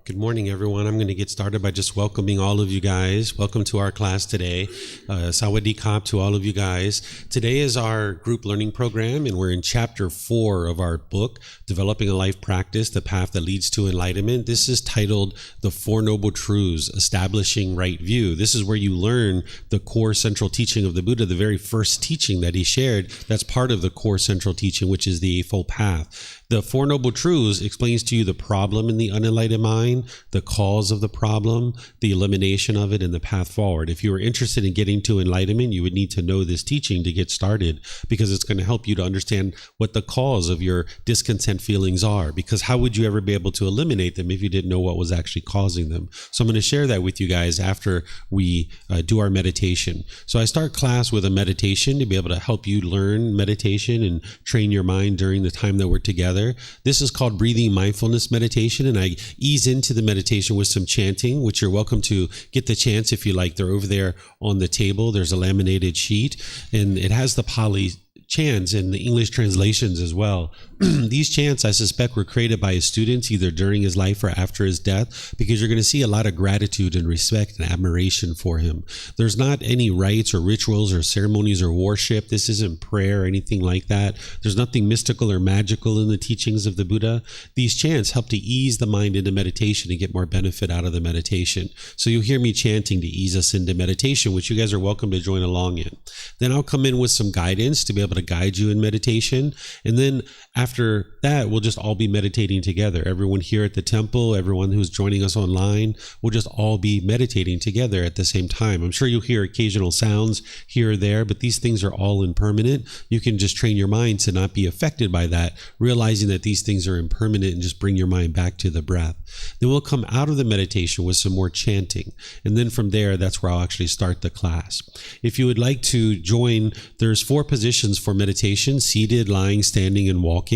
Good morning, everyone. I'm going to get started by just welcoming all of you guys. Welcome to our class today. Sawadee Kap to all of you guys. Today is our group learning program, and we're in chapter 4 of our book, Developing a Life Practice, The Path That Leads to Enlightenment. This is titled The Four Noble Truths, Establishing Right View. This is where you learn the core central teaching of the Buddha, the very first teaching that he shared. That's part of the core central teaching, which is the Eightfold Path. The Four Noble Truths explains to you the problem in the unenlightened mind, the cause of the problem, the elimination of it, and the path forward. If you are interested in getting to enlightenment, you would need to know this teaching to get started, because it's going to help you to understand what the cause of your discontent feelings are, because how would you ever be able to eliminate them if you didn't know what was actually causing them? So I'm going to share that with you guys after we do our meditation. So I start class with a meditation to be able to help you learn meditation and train your mind during the time that we're together. This is called breathing mindfulness meditation, and I ease into the meditation with some chanting, which you're welcome to get the chants if you like. They're over there on the table. There's a laminated sheet, and it has the Pali chants and the English translations as well. These chants, I suspect, were created by his students either during his life or after his death, because you're going to see a lot of gratitude and respect and admiration for him. There's not any rites or rituals or ceremonies or worship. This isn't prayer or anything like that. There's nothing mystical or magical in the teachings of the Buddha. These chants help to ease the mind into meditation and get more benefit out of the meditation. So you'll hear me chanting to ease us into meditation, which you guys are welcome to join along in. Then I'll come in with some guidance to be able to guide you in meditation. And then after that, we'll just all be meditating together. Everyone here at the temple, everyone who's joining us online, we'll just all be meditating together at the same time. I'm sure you'll hear occasional sounds here or there, but these things are all impermanent. You can just train your mind to not be affected by that, realizing that these things are impermanent, and just bring your mind back to the breath. Then we'll come out of the meditation with some more chanting. And then from there, that's where I'll actually start the class. If you would like to join, there's 4 positions for meditation: seated, lying, standing, and walking.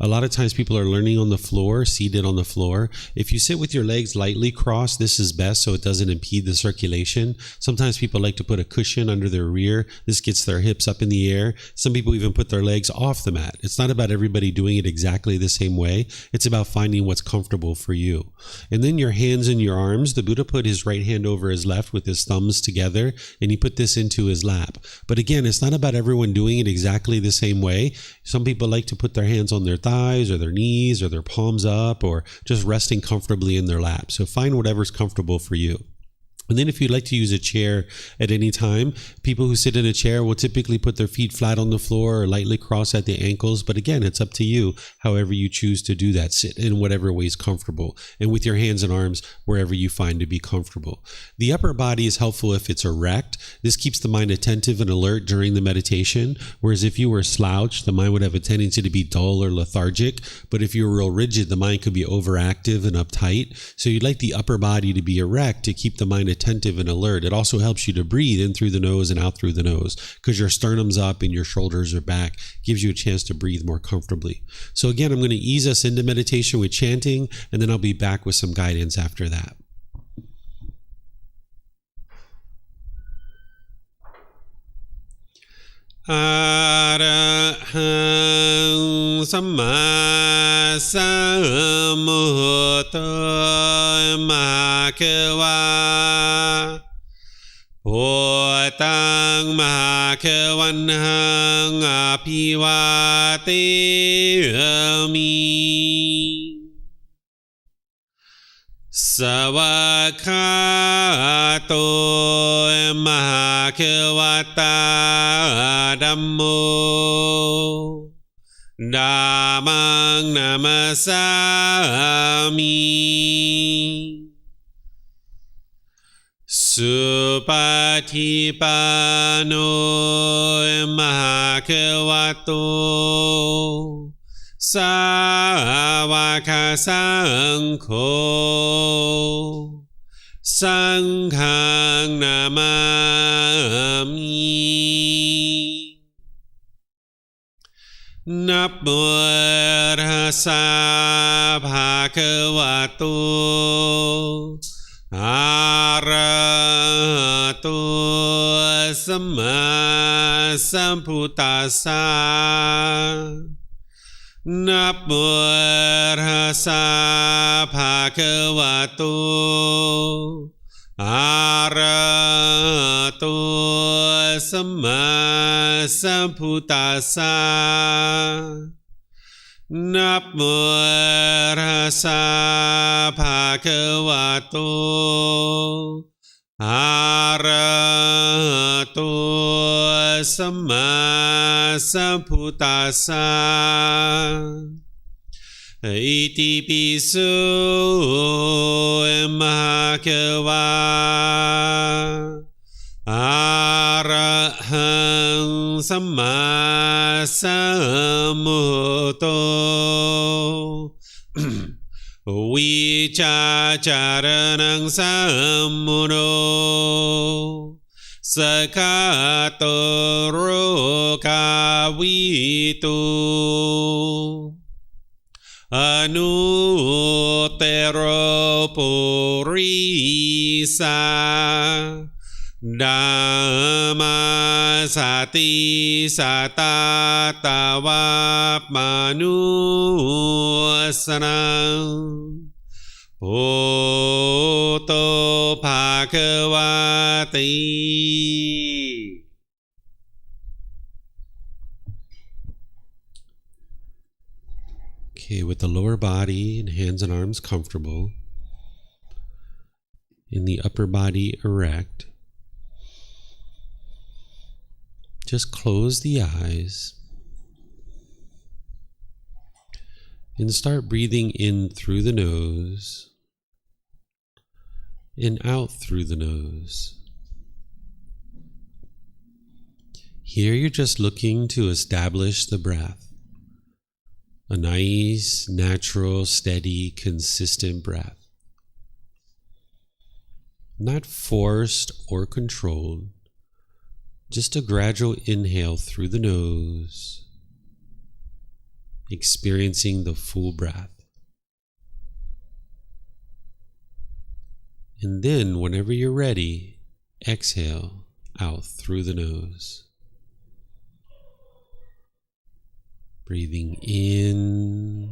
A lot of times people are learning on the floor, seated on the floor. If you sit with your legs lightly crossed, this is best so it doesn't impede the circulation. Sometimes people like to put a cushion under their rear. This gets their hips up in the air. Some people even put their legs off the mat. It's not about everybody doing it exactly the same way. It's about finding what's comfortable for you. And then your hands and your arms. The Buddha put his right hand over his left with his thumbs together, and he put this into his lap. But again, it's not about everyone doing it exactly the same way. Some people like to put their hands on their thighs or their knees or their palms up, or just resting comfortably in their lap. So find whatever's comfortable for you. And then if you'd like to use a chair at any time, people who sit in a chair will typically put their feet flat on the floor or lightly cross at the ankles. But again, it's up to you, however you choose to do that. Sit in whatever way is comfortable, and with your hands and arms wherever you find to be comfortable. The upper body is helpful if it's erect. This keeps the mind attentive and alert during the meditation, whereas if you were slouched, the mind would have a tendency to be dull or lethargic. But if you were real rigid, the mind could be overactive and uptight. So you'd like the upper body to be erect to keep the mind attentive and alert. It also helps you to breathe in through the nose and out through the nose, because your sternum's up and your shoulders are back. Gives you a chance to breathe more comfortably. So again, I'm going to ease us into meditation with chanting, and then I'll be back with some guidance after that. Arahang Samma Sambuddha Mahakawa Wat Tung Mahakawanhang Apiwateyami Sawakato Mahakawata Dhammo Dhammang Namasami Supatipano Mahakavato Sāvaka Saṅkho Saṅghang Namami Namo Tassa Bhagavato Arahato Samma Sambuddhassa นะโมตัสสะภะคะวะโตอะระหะโตสัมมาสัมพุทธัสสะนะโมตัสสะภะคะวะโตอะระหะโตสัมมาสัมพุทธัสสะอิติปิโสมะคะวะอะระหังสัมมาสัมพุทโธวิชาจารนังสัมมุโนสกาโตโรกาวิตุอนุเตโรปุริสาดัมมาสติสัตตาตาวามานุสนังโพโตภาควาติ Okay, with the lower body and hands and arms comfortable, and the upper body erect, just close the eyes and start breathing in through the nose and out through the nose. Here you're just looking to establish the breath. A nice, natural, steady, consistent breath. Not forced or controlled, just a gradual inhale through the nose, experiencing the full breath. And then, whenever you're ready, exhale out through the nose. Breathing in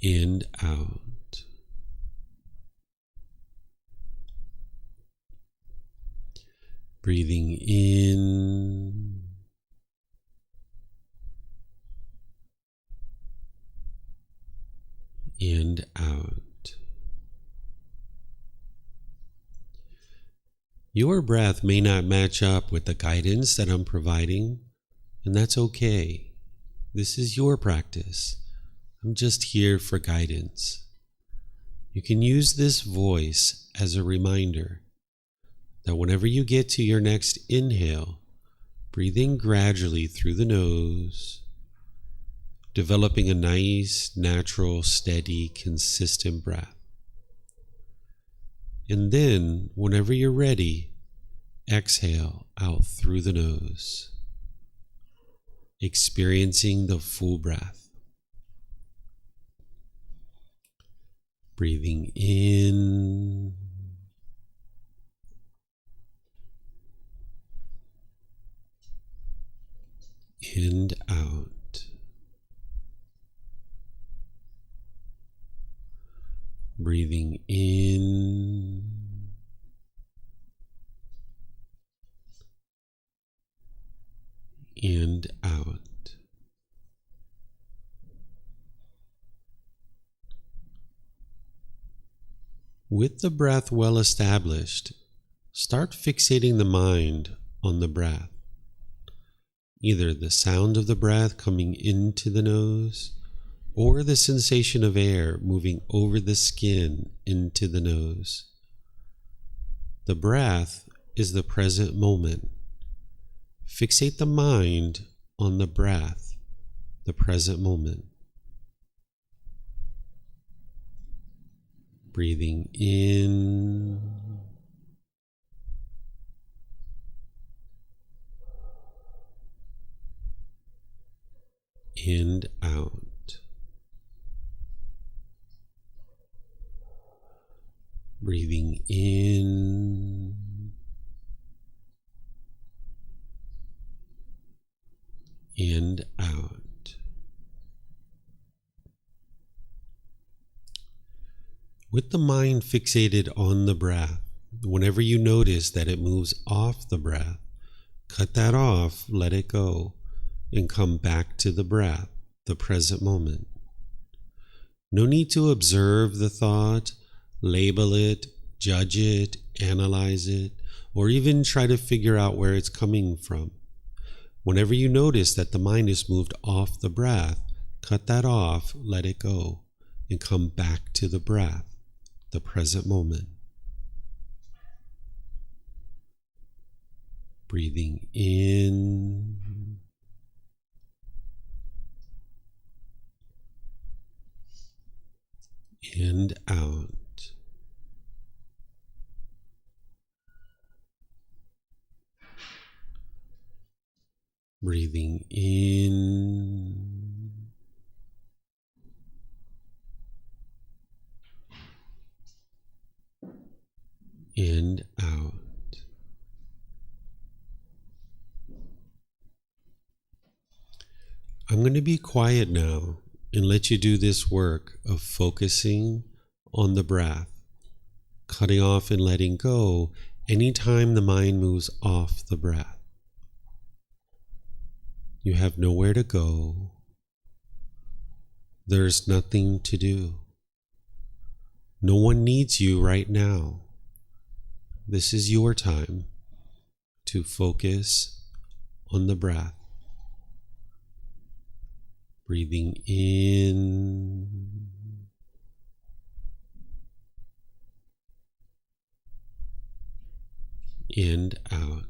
and out. Breathing in and out. Your breath may not match up with the guidance that I'm providing, and that's okay. This is your practice. I'm just here for guidance. You can use this voice as a reminder that whenever you get to your next inhale, breathe in gradually through the nose, developing a nice, natural, steady, consistent breath. And then, whenever you're ready, exhale out through the nose, experiencing the full breath. Breathing in and out. Breathing in and out. With the breath well established, start fixating the mind on the breath. Either the sound of the breath coming into the nose, or the sensation of air moving over the skin into the nose. The breath is the present moment. Fixate the mind on the breath, the present moment. Breathing in and out. Breathing in and out. With the mind fixated on the breath, whenever you notice that it moves off the breath, cut that off, let it go, and come back to the breath, the present moment. No need to observe the thought, label it, judge it, analyze it, or even try to figure out where it's coming from. Whenever you notice that the mind is moved off the breath, cut that off, let it go, and come back to the breath, the present moment. Breathing in and out. Breathing in and out. I'm going to be quiet now and let you do this work of focusing on the breath, cutting off and letting go anytime the mind moves off the breath. You have nowhere to go. There's nothing to do. No one needs you right now. This is your time to focus on the breath. Breathing in and out.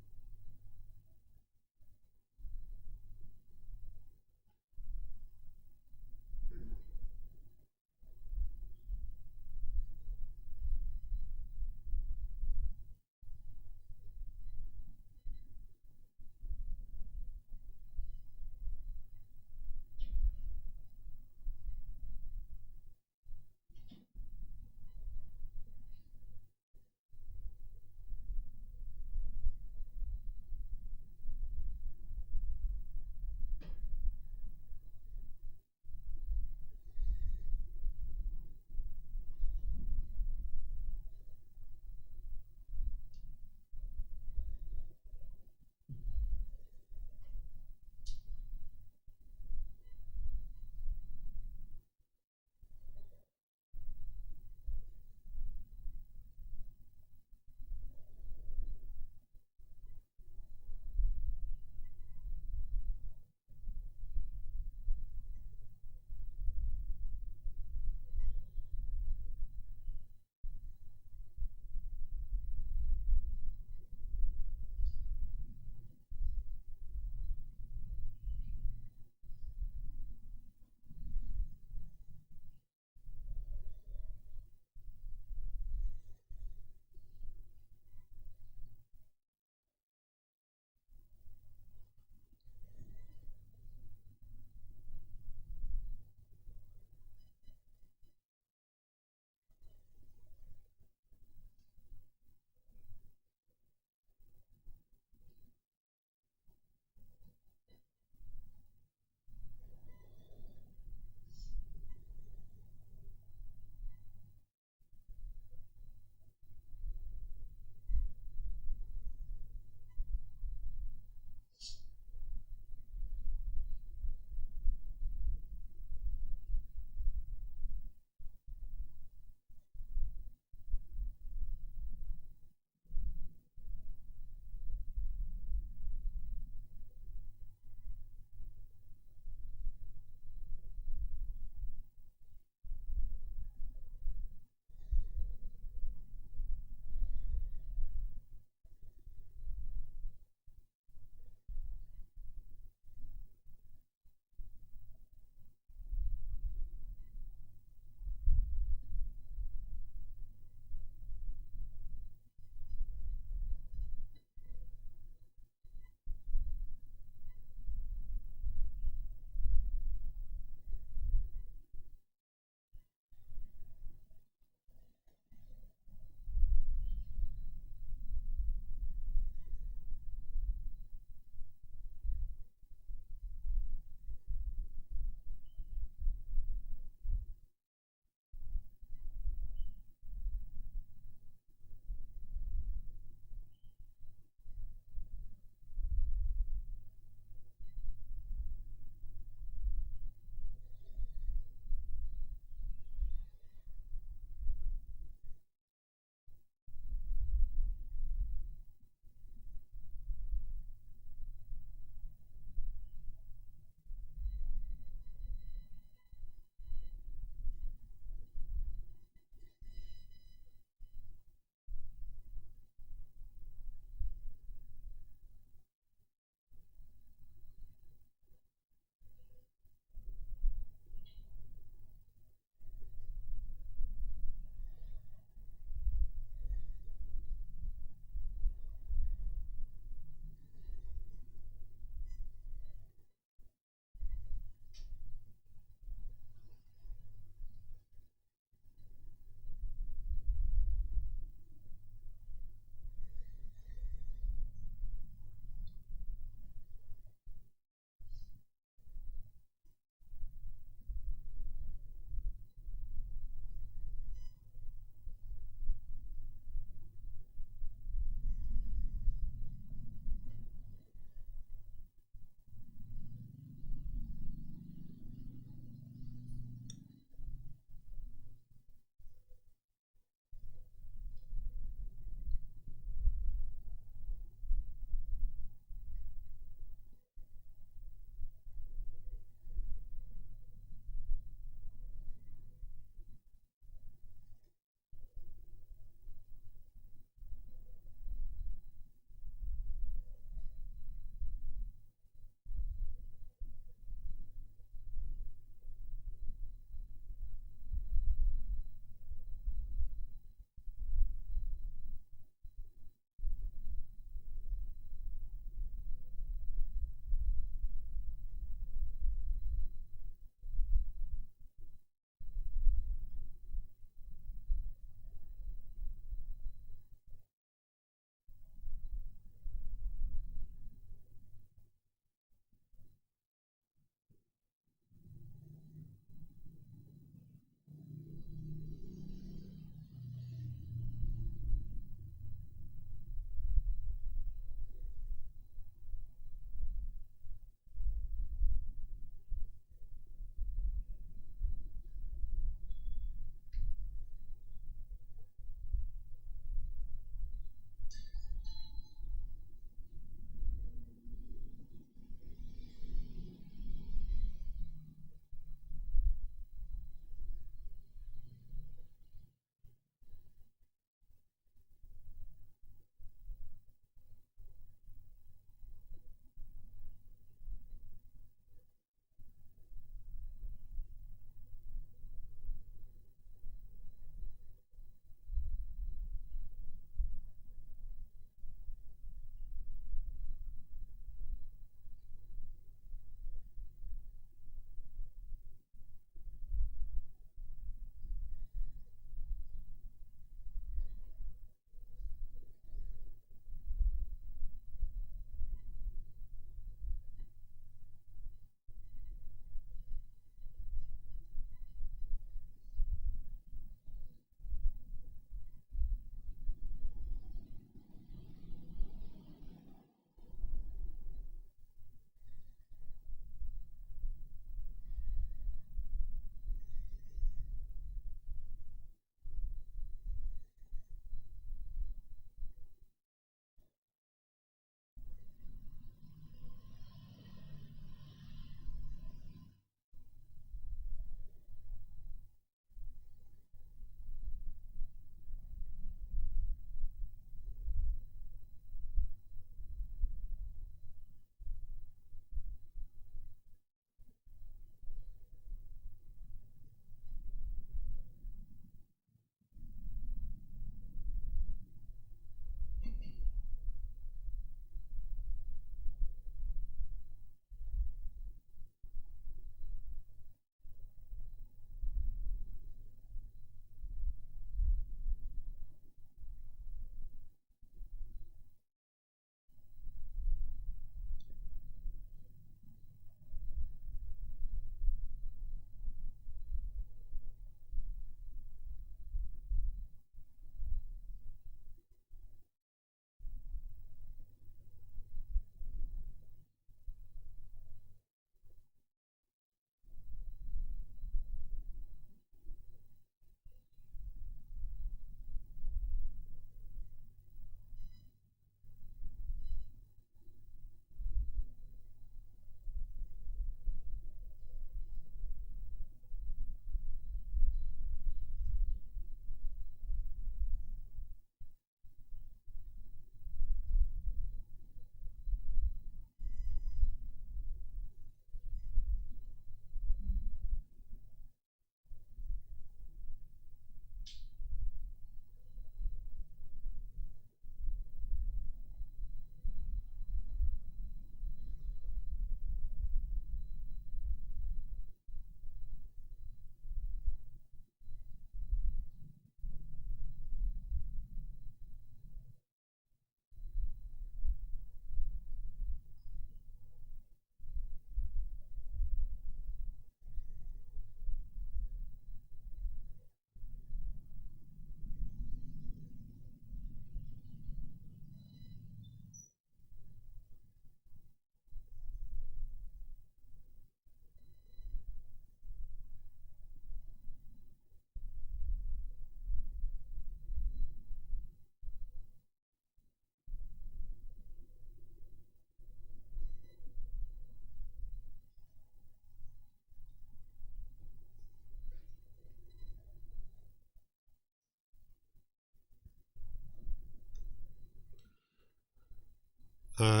อะ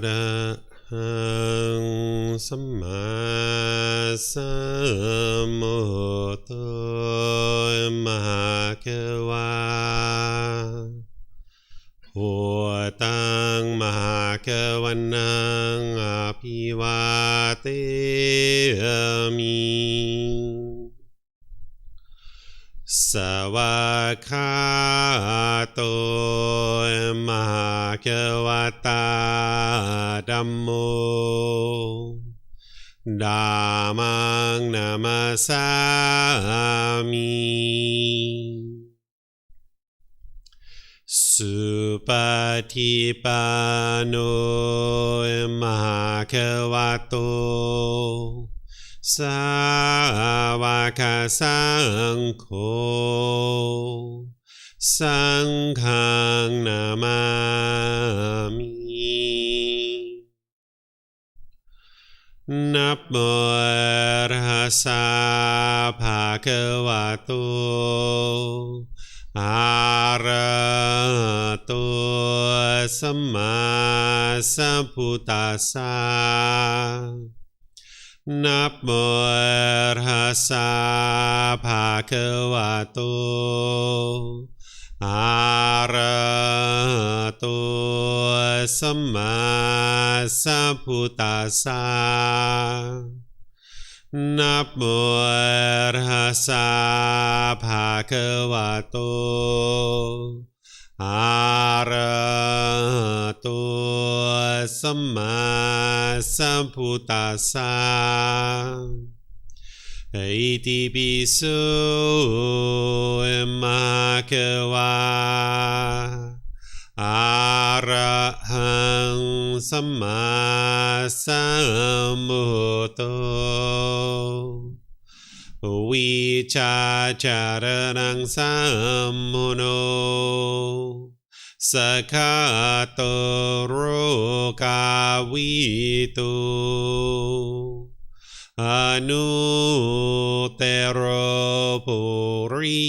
ระหังสัมมาสัมพุทโธมหะเกวาพุทธังมหาเกวันนังอภิวาเทมิสวากขาโตมหาเกวตาธัมโมธัมมังนามัสสามิสุปฏิปันโนมหาเกวโตสาวกสังโฆสังฆังนามามินะโมตัสสะภะคะวะโตอะระหะโตสัมมาสัมพุทธัสสะนะโมตัสสะภะคะวะโตอะระหะโตสัมมาสัมพุทธัสสะนะโมตัสสะภะคะวะโตอะระหะโตสัมมาสัมพุทธัสสะอิติปิโสมะเกวาอะระหังสัมมาสัมพุทโธวิชาจารนังสัมมุโนสัคคะโตโรกาวิตุอนุเตโรปุริ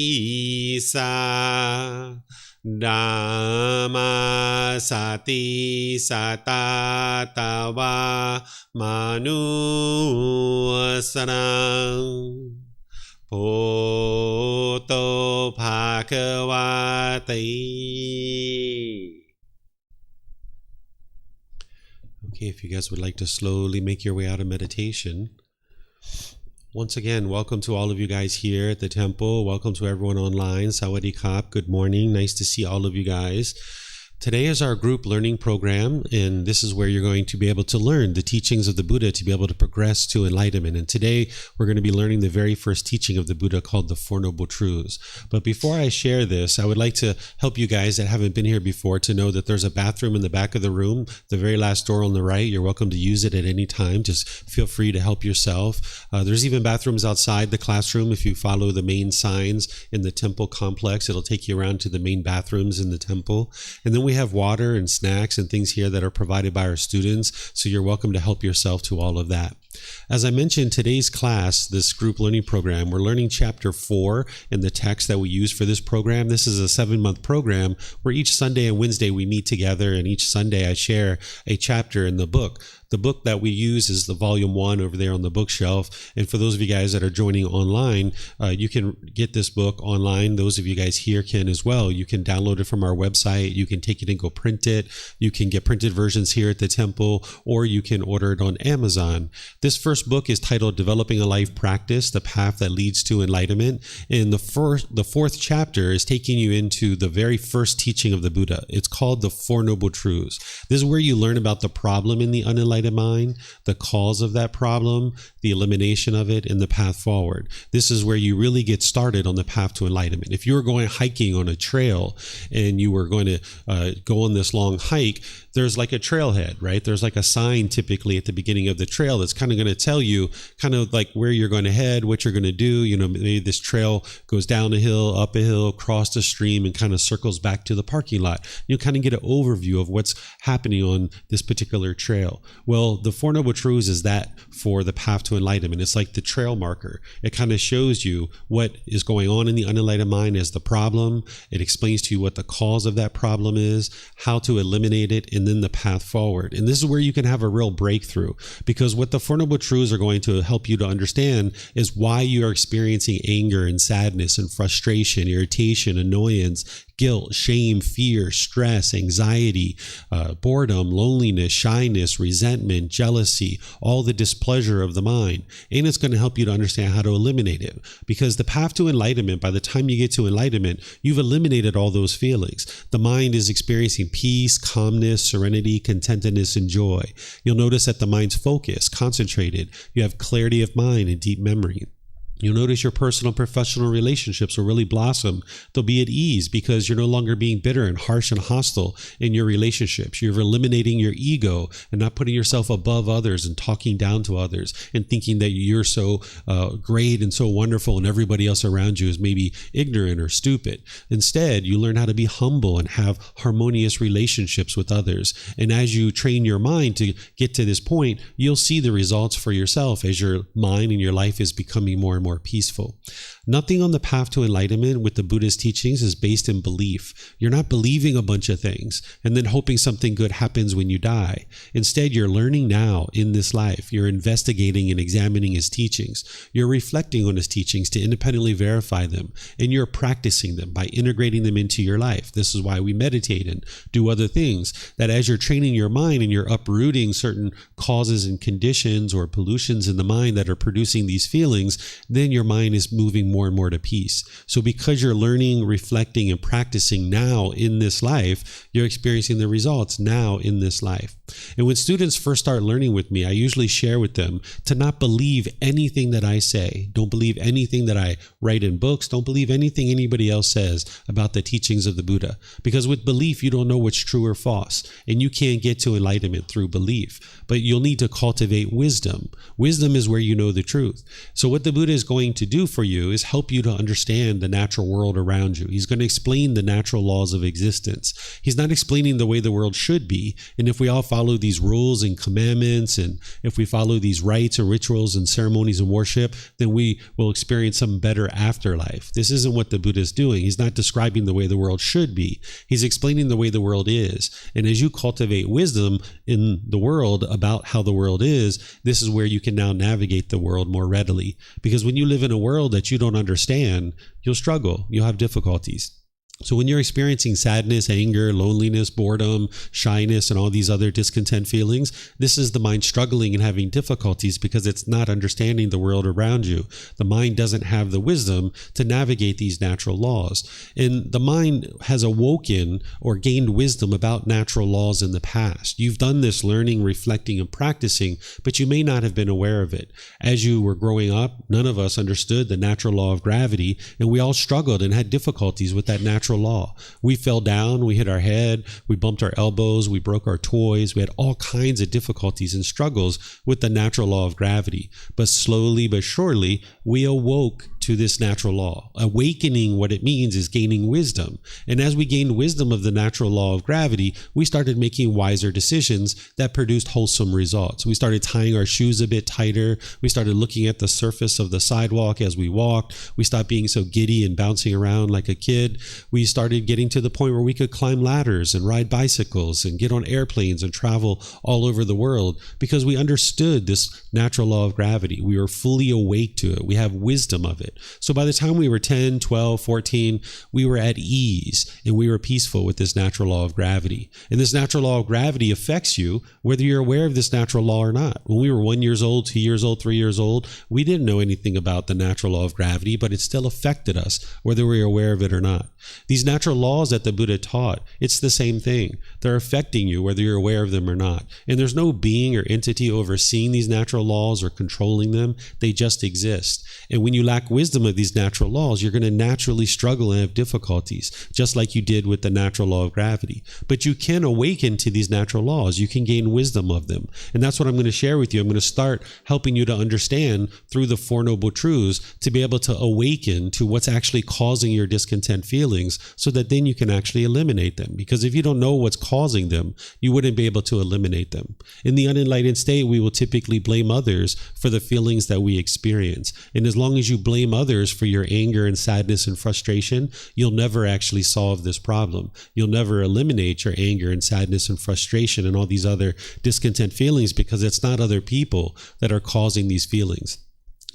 สาธัมมาสติสัตตาตวามนุสนังพุทโธภควาติ Okay, if you guys would like to slowly make your way out of meditation. Once again, welcome to all of you guys here at the temple. Welcome to everyone online. Sawadee Kap. Good morning. Nice to see all of you guys. Today is our group learning program, and this is where you're going to be able to learn the teachings of the Buddha to be able to progress to enlightenment. And today we're going to be learning the very first teaching of the Buddha called the Four Noble Truths. But before I share this, I would like to help you guys that haven't been here before to know that there's a bathroom in the back of the room, the very last door on the right. You're welcome to use it at any time. Just feel free to help yourself. There's even bathrooms outside the classroom. If you follow the main signs in the temple complex, it'll take you around to the main bathrooms in the temple. And then we have water and snacks and things here that are provided by our students, so you're welcome to help yourself to all of that. As I mentioned, today's class, this group learning program, we're learning chapter 4 in the text that we use for this program. This is a 7-month program where each Sunday and Wednesday we meet together, and each Sunday I share a chapter in the book. The book that we use is the volume 1 over there on the bookshelf. And for those of you guys that are joining online, you can get this book online. Those of you guys here can as well. You can download it from our website. You can take it and go print it. You can get printed versions here at the temple, or you can order it on Amazon. This first book is titled Developing a Life Practice, The Path That Leads to Enlightenment. And the fourth chapter is taking you into the very first teaching of the Buddha. It's called the Four Noble Truths. This is where you learn about the problem in the unenlightened mind, the cause of that problem, the elimination of it, and the path forward. This is where you really get started on the path to enlightenment. If you were going hiking on a trail and you were going to go on this long hike, there's like a trailhead, right? There's like a sign typically at the beginning of the trail that's kind and going to tell you kind of like where you're going to head, what you're going to do. Maybe this trail goes down a hill, up a hill, across a stream, and kind of circles back to the parking lot. You kind of get an overview of what's happening on this particular trail. Well, the Four Noble Truths is that for the path to enlightenment. It's like the trail marker. It kind of shows you what is going on in the unenlightened mind as the problem. It explains to you what the cause of that problem is, how to eliminate it, and then the path forward. And this is where you can have a real breakthrough, because what the Four Noble Truths are going to help you to understand is why you are experiencing anger and sadness and frustration, irritation, annoyance, guilt, shame, fear, stress, anxiety, boredom, loneliness, shyness, resentment, jealousy, all the displeasure of the mind. And it's going to help you to understand how to eliminate it. Because the path to enlightenment, by the time you get to enlightenment, you've eliminated all those feelings. The mind is experiencing peace, calmness, serenity, contentedness, and joy. You'll notice that the mind's focused, concentrated. You have clarity of mind and deep memory. You'll notice your personal and professional relationships will really blossom. They'll be at ease because you're no longer being bitter and harsh and hostile in your relationships. You're eliminating your ego and not putting yourself above others and talking down to others and thinking that you're so great and so wonderful and everybody else around you is maybe ignorant or stupid. Instead, you learn how to be humble and have harmonious relationships with others. And as you train your mind to get to this point, you'll see the results for yourself as your mind and your life is becoming more and more peaceful. Nothing on the path to enlightenment with the Buddha's teachings is based in belief. You're not believing a bunch of things and then hoping something good happens when you die. Instead, you're learning now in this life. You're investigating and examining his teachings. You're reflecting on his teachings to independently verify them, and you're practicing them by integrating them into your life. This is why we meditate and do other things, that as you're training your mind and you're uprooting certain causes and conditions or pollutions in the mind that are producing these feelings, then your mind is moving more and more to peace. So because you're learning, reflecting, and practicing now in this life, you're experiencing the results now in this life. And when students first start learning with me, I usually share with them to not believe anything that I say. Don't believe anything that I write in books. Don't believe anything anybody else says about the teachings of the Buddha. Because with belief, you don't know what's true or false. And you can't get to enlightenment through belief. But you'll need to cultivate wisdom. Wisdom is where you know the truth. So what the Buddha is going to do for you is help you to understand the natural world around you. He's going to explain the natural laws of existence. He's not explaining the way the world should be. And if we all follow these rules and commandments, and if we follow these rites or rituals and ceremonies and worship, then we will experience some better afterlife. This isn't what the Buddha is doing. He's not describing the way the world should be. He's explaining the way the world is. And as you cultivate wisdom in the world about how the world is, this is where you can now navigate the world more readily. Because when you live in a world that you don't understand, you'll struggle. You'll have difficulties. So when you're experiencing sadness, anger, loneliness, boredom, shyness, and all these other discontent feelings, this is the mind struggling and having difficulties because it's not understanding the world around you. The mind doesn't have the wisdom to navigate these natural laws. And the mind has awoken or gained wisdom about natural laws in the past. You've done this learning, reflecting, and practicing, but you may not have been aware of it. As you were growing up, none of us understood the natural law of gravity, and we all struggled and had difficulties with that natural law. We fell down, we hit our head, we bumped our elbows, we broke our toys. We had all kinds of difficulties and struggles with the natural law of gravity. But slowly but surely, we awoke to this natural law. Awakening, what it means is gaining wisdom. And as we gained wisdom of the natural law of gravity, we started making wiser decisions that produced wholesome results. We started tying our shoes a bit tighter. We started looking at the surface of the sidewalk as we walked. We stopped being so giddy and bouncing around like a kid. We started getting to the point where we could climb ladders and ride bicycles and get on airplanes and travel all over the world because we understood this natural law of gravity. We were fully awake to it. We have wisdom of it. So by the time we were 10, 12, 14, we were at ease and we were peaceful with this natural law of gravity. And this natural law of gravity affects you whether you're aware of this natural law or not. When we were 1 year old, 2 years old, 3 years old, we didn't know anything about the natural law of gravity, but it still affected us whether we were aware of it or not. These natural laws that the Buddha taught, it's the same thing. They're affecting you whether you're aware of them or not. And there's no being or entity overseeing these natural laws or controlling them. They just exist. And when you lack wisdom wisdom of these natural laws, you're going to naturally struggle and have difficulties, just like you did with the natural law of gravity. But you can awaken to these natural laws. You can gain wisdom of them. And that's what I'm going to share with you. I'm going to start helping you to understand through the Four Noble Truths to be able to awaken to what's actually causing your discontent feelings, so that then you can actually eliminate them. Because if you don't know what's causing them, you wouldn't be able to eliminate them. In the unenlightened state, we will typically blame others for the feelings that we experience. And as long as you blame others for your anger and sadness and frustration, you'll never actually solve this problem. You'll never eliminate your anger and sadness and frustration and all these other discontent feelings, because it's not other people that are causing these feelings.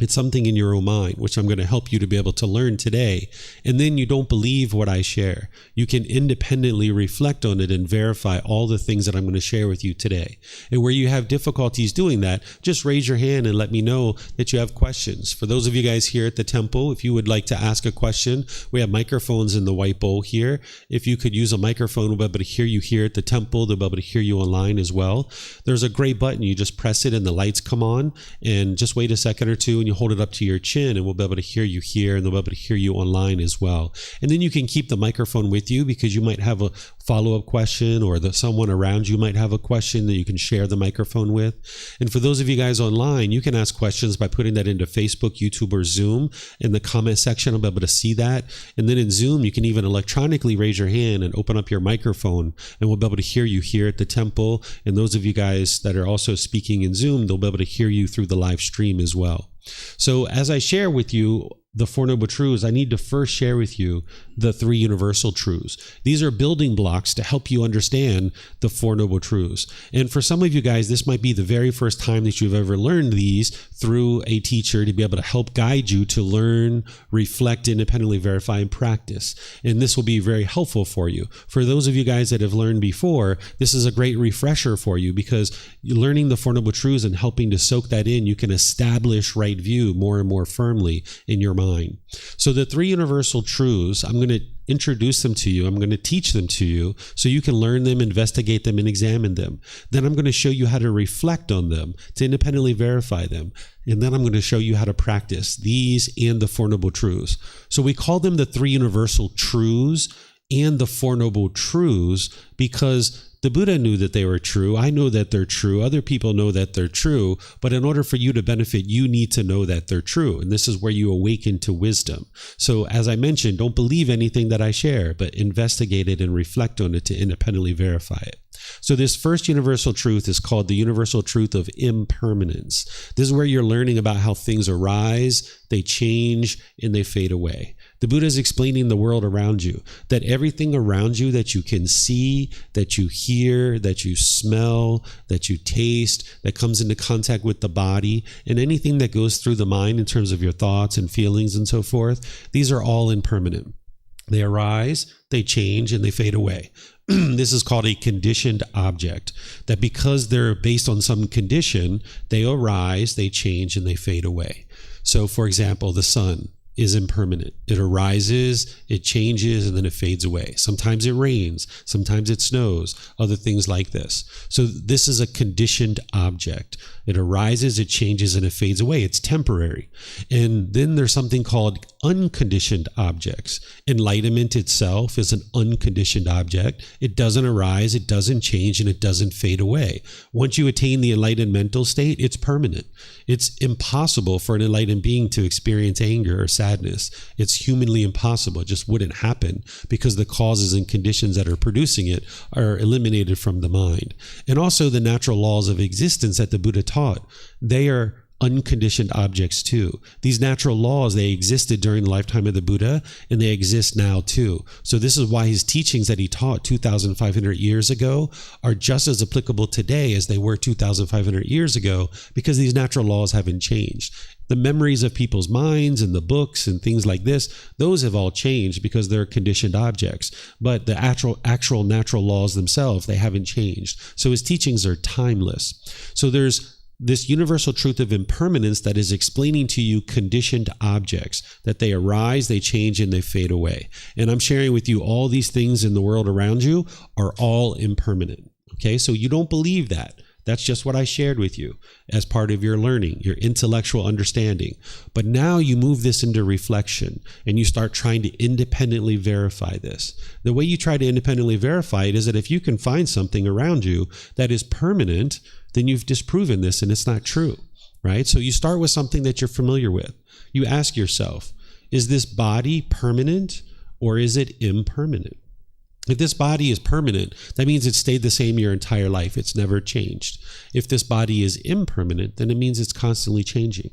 It's something in your own mind, which I'm going to help you to be able to learn today. And then you don't believe what I share. You can independently reflect on it and verify all the things that I'm going to share with you today. And where you have difficulties doing that, just raise your hand and let me know that you have questions. For those of you guys here at the temple, if you would like to ask a question, we have microphones in the white bowl here. If you could use a microphone, we'll be able to hear you here at the temple. They'll be able to hear you online as well. There's a gray button. You just press it and the lights come on, and just wait a second or two and you hold it up to your chin, and we'll be able to hear you here, and they'll be able to hear you online as well. And then you can keep the microphone with you, because you might have a follow-up question, or someone around you might have a question that you can share the microphone with. And for those of you guys online, you can ask questions by putting that into Facebook, YouTube, or Zoom. In the comment section, I'll be able to see that. And then in Zoom, you can even electronically raise your hand and open up your microphone, and we'll be able to hear you here at the temple. And those of you guys that are also speaking in Zoom, they'll be able to hear you through the live stream as well. So as I share with you the Four Noble Truths, I need to first share with you the three universal truths. These are building blocks to help you understand the Four Noble Truths. And for some of you guys, this might be the very first time that you've ever learned these through a teacher to be able to help guide you to learn, reflect, independently verify, and practice. And this will be very helpful for you. For those of you guys that have learned before, this is a great refresher for you, because learning the Four Noble Truths and helping to soak that in, you can establish right view more and more firmly in your mind. So the three universal truths, I'm going to introduce them to you. I'm going to teach them to you so you can learn them, investigate them, and examine them. Then I'm going to show you how to reflect on them, to independently verify them. And then I'm going to show you how to practice these and the Four Noble Truths. So we call them the three universal truths and the Four Noble Truths because the Buddha knew that they were true. I know that they're true. Other people know that they're true. But in order for you to benefit, you need to know that they're true. And this is where you awaken to wisdom. So as I mentioned, don't believe anything that I share, but investigate it and reflect on it to independently verify it. So this first universal truth is called the universal truth of impermanence. This is where you're learning about how things arise, they change, and they fade away. The Buddha is explaining the world around you, that everything around you that you can see, that you hear, that you smell, that you taste, that comes into contact with the body, and anything that goes through the mind in terms of your thoughts and feelings and so forth, these are all impermanent. They arise, they change, and they fade away. This is called a conditioned object, that because they're based on some condition, they arise, they change, and they fade away. So, for example, the sun is impermanent. It arises, it changes, and then it fades away. Sometimes it rains, sometimes it snows, other things like this. So this is a conditioned object. It arises, it changes, and it fades away. It's temporary. And then there's something called unconditioned objects. Enlightenment itself is an unconditioned object. It doesn't arise, it doesn't change, and it doesn't fade away. Once you attain the enlightened mental state, it's permanent. It's impossible for an enlightened being to experience anger or sadness. It's humanly impossible. It just wouldn't happen because the causes and conditions that are producing it are eliminated from the mind. And also the natural laws of existence that the Buddha taught, they are unconditioned objects too. These natural laws, they existed during the lifetime of the Buddha, and they exist now too. So this is why his teachings that he taught 2,500 years ago are just as applicable today as they were 2,500 years ago, because these natural laws haven't changed. The memories of people's minds and the books and things like this, those have all changed because they're conditioned objects. But the actual natural laws themselves, they haven't changed. So his teachings are timeless. So there's this universal truth of impermanence that is explaining to you conditioned objects, that they arise, they change, and they fade away. And I'm sharing with you all these things in the world around you are all impermanent. Okay, so you don't believe that. That's just what I shared with you as part of your learning, your intellectual understanding. But now you move this into reflection and you start trying to independently verify this. The way you try to independently verify it is that if you can find something around you that is permanent, then you've disproven this and it's not true, right? So you start with something that you're familiar with. You ask yourself, is this body permanent or is it impermanent? If this body is permanent, that means it stayed the same your entire life. It's never changed. If this body is impermanent, then it means it's constantly changing.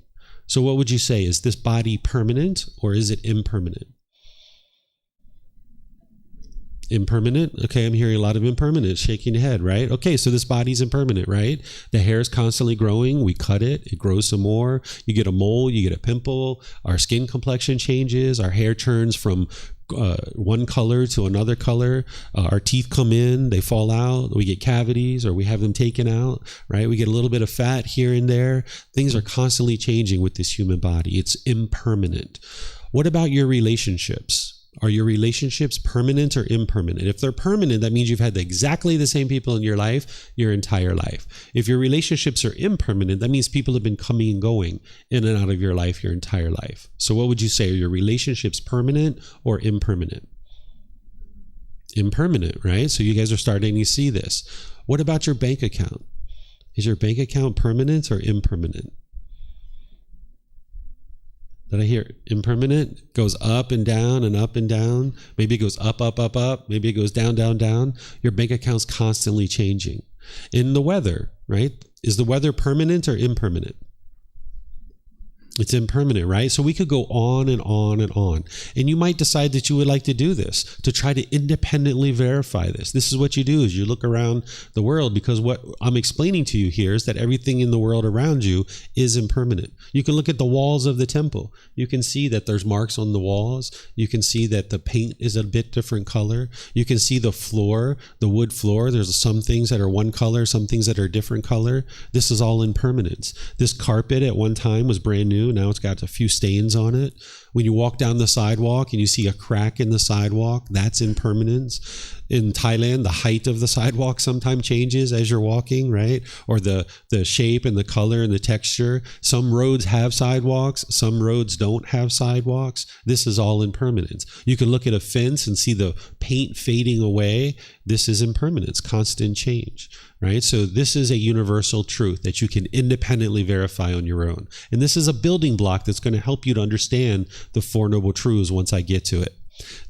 So what would you say? Is this body permanent or is it impermanent? Impermanent? Okay, I'm hearing a lot of impermanent, shaking your head, right? Okay, so this body's impermanent, right? The hair is constantly growing. We cut it. It grows some more. You get a mole. You get a pimple. Our skin complexion changes. Our hair turns from one color to another color. Our teeth come in. They fall out. We get cavities or we have them taken out, right? We get a little bit of fat here and there. Things are constantly changing with this human body. It's impermanent. What about your relationships? Are your relationships permanent or impermanent? If they're permanent, that means you've had exactly the same people in your life your entire life. If your relationships are impermanent, that means people have been coming and going in and out of your life your entire life. So what would you say? Are your relationships permanent or impermanent? Impermanent, right? So you guys are starting to see this. What about your bank account? Is your bank account permanent or impermanent? Did I hear impermanent? Goes up and down and up and down. Maybe it goes up, up, up, up. Maybe it goes down, down, down. Your bank account's constantly changing. In the weather, right? Is the weather permanent or impermanent? It's impermanent, right? So we could go on and on and on. And you might decide that you would like to do this, to try to independently verify this. This is what you do, is you look around the world, because what I'm explaining to you here is that everything in the world around you is impermanent. You can look at the walls of the temple. You can see that there's marks on the walls. You can see that the paint is a bit different color. You can see the floor, the wood floor. There's some things that are one color, some things that are different color. This is all impermanence. This carpet at one time was brand new. Now it's got a few stains on it. When you walk down the sidewalk and you see a crack in the sidewalk, that's impermanence. In Thailand, the height of the sidewalk sometimes changes as you're walking, right? Or the shape and the color and the texture. Some roads have sidewalks, some roads don't have sidewalks. This is all impermanence. You can look at a fence and see the paint fading away. This is impermanence, constant change, right? So this is a universal truth that you can independently verify on your own. And this is a building block that's going to help you to understand the Four Noble Truths once I get to it.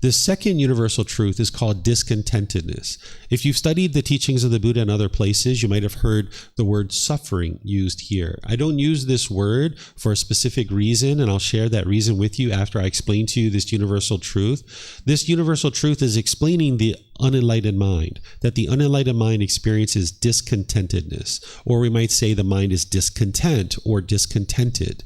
The second universal truth is called discontentedness. If you've studied the teachings of the Buddha in other places, you might have heard the word suffering used here. I don't use this word for a specific reason, and I'll share that reason with you after I explain to you this universal truth. This universal truth is explaining the unenlightened mind, that the unenlightened mind experiences discontentedness, or we might say the mind is discontent or discontented.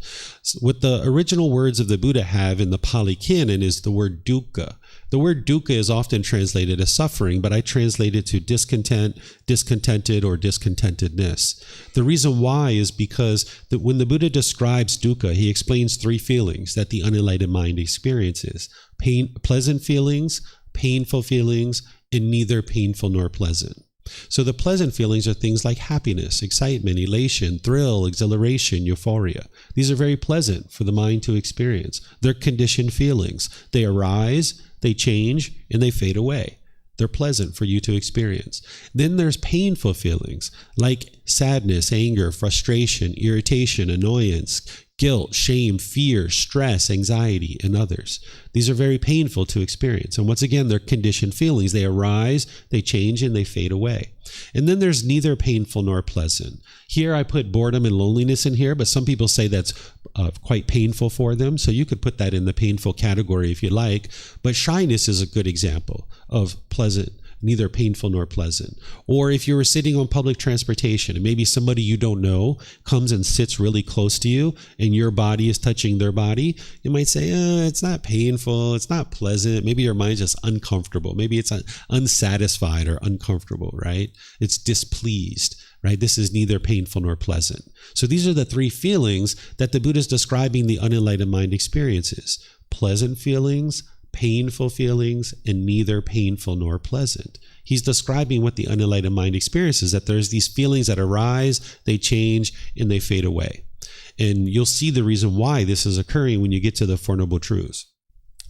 What the original words of the Buddha have in the Pali Canon is the word dukkha. The word dukkha is often translated as suffering, but I translate it to discontent, discontented, or discontentedness. The reason why is because when the Buddha describes dukkha, he explains three feelings that the unenlightened mind experiences: pleasant feelings, painful feelings, and neither painful nor pleasant. So the pleasant feelings are things like happiness, excitement, elation, thrill, exhilaration, euphoria. These are very pleasant for the mind to experience. They're conditioned feelings. They arise, they change, and they fade away. They're pleasant for you to experience. Then there's painful feelings like sadness, anger, frustration, irritation, annoyance, guilt, shame, fear, stress, anxiety, and others. These are very painful to experience. And once again, they're conditioned feelings. They arise, they change, and they fade away. And then there's neither painful nor pleasant. Here I put boredom and loneliness in here, but some people say that's quite painful for them. So you could put that in the painful category if you like. But shyness is a good example of pleasant, neither painful nor pleasant. Or if you were sitting on public transportation and maybe somebody you don't know comes and sits really close to you and your body is touching their body, you might say, it's not painful, it's not pleasant. Maybe your mind's just uncomfortable. Maybe it's unsatisfied or uncomfortable, right? It's displeased, right? This is neither painful nor pleasant. So these are the three feelings that the Buddha is describing the unenlightened mind experiences: pleasant feelings, painful feelings and neither painful nor pleasant. He's describing what the unenlightened mind experiences, that there's these feelings that arise, they change, and they fade away. And you'll see the reason why this is occurring when you get to the Four Noble Truths.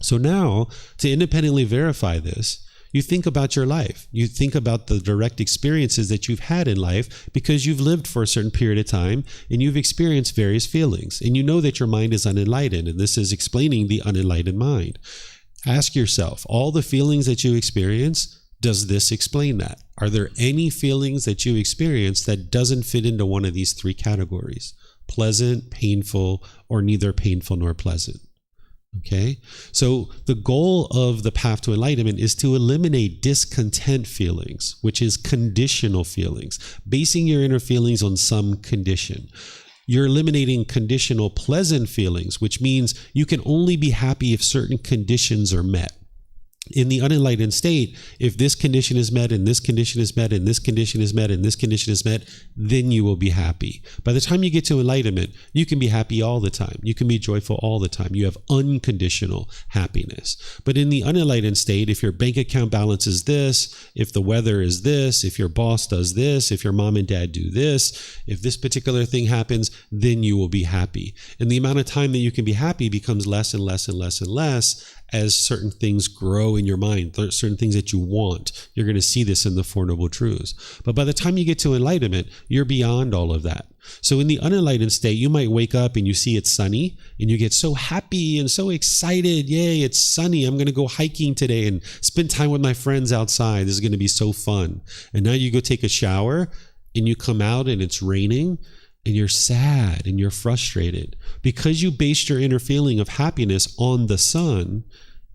So now, to independently verify this, you think about your life. You think about the direct experiences that you've had in life because you've lived for a certain period of time and you've experienced various feelings. And you know that your mind is unenlightened, and this is explaining the unenlightened mind. Ask yourself, all the feelings that you experience, does this explain that? Are there any feelings that you experience that doesn't fit into one of these three categories? Pleasant, painful, or neither painful nor pleasant? Okay, so the goal of the path to enlightenment is to eliminate discontent feelings, which is conditional feelings, basing your inner feelings on some condition. You're eliminating conditional pleasant feelings, which means you can only be happy if certain conditions are met. In the unenlightened state, if this condition is met, and this condition is met, and this condition is met, and this condition is met, then you will be happy. By the time you get to enlightenment, you can be happy all the time. You can be joyful all the time. You have unconditional happiness. But in the unenlightened state, if your bank account balance is this, if the weather is this, if your boss does this, if your mom and dad do this, if this particular thing happens, then you will be happy. And the amount of time that you can be happy becomes less and less and less and less as certain things grow in your mind, certain things that you want. You're going to see this in the Four Noble Truths. But by the time you get to enlightenment, you're beyond all of that. So in the unenlightened state, you might wake up and you see it's sunny and you get so happy and so excited. Yay, it's sunny. I'm going to go hiking today and spend time with my friends outside. This is going to be so fun. And now you go take a shower and you come out and it's raining. And you're sad and you're frustrated because you based your inner feeling of happiness on the sun,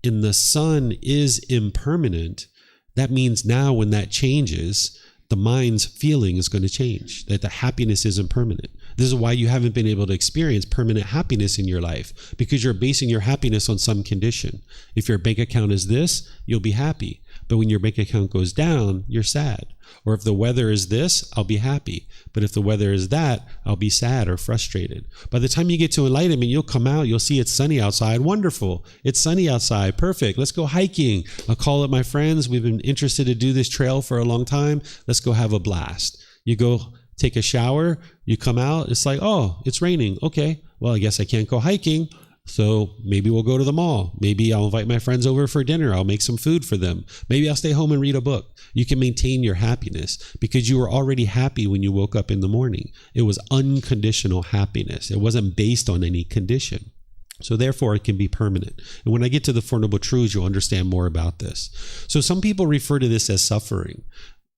and the sun is impermanent. That means now when that changes, the mind's feeling is going to change, that the happiness is impermanent. This is why you haven't been able to experience permanent happiness in your life, because you're basing your happiness on some condition. If your bank account is this, you'll be happy. But when your bank account goes down, you're sad. Or if the weather is this, I'll be happy. But if the weather is that, I'll be sad or frustrated. By the time you get to enlightenment, you'll come out, you'll see it's sunny outside. Wonderful. It's sunny outside. Perfect. Let's go hiking. I'll call up my friends. We've been interested to do this trail for a long time. Let's go have a blast. You go take a shower. You come out. It's like, oh, it's raining. Okay. Well, I guess I can't go hiking. So maybe we'll go to the mall. Maybe I'll invite my friends over for dinner. I'll make some food for them. Maybe I'll stay home and read a book. You can maintain your happiness because you were already happy when you woke up in the morning. It was unconditional happiness. It wasn't based on any condition. So therefore, it can be permanent. And when I get to the Four Noble Truths, you'll understand more about this. So some people refer to this as suffering,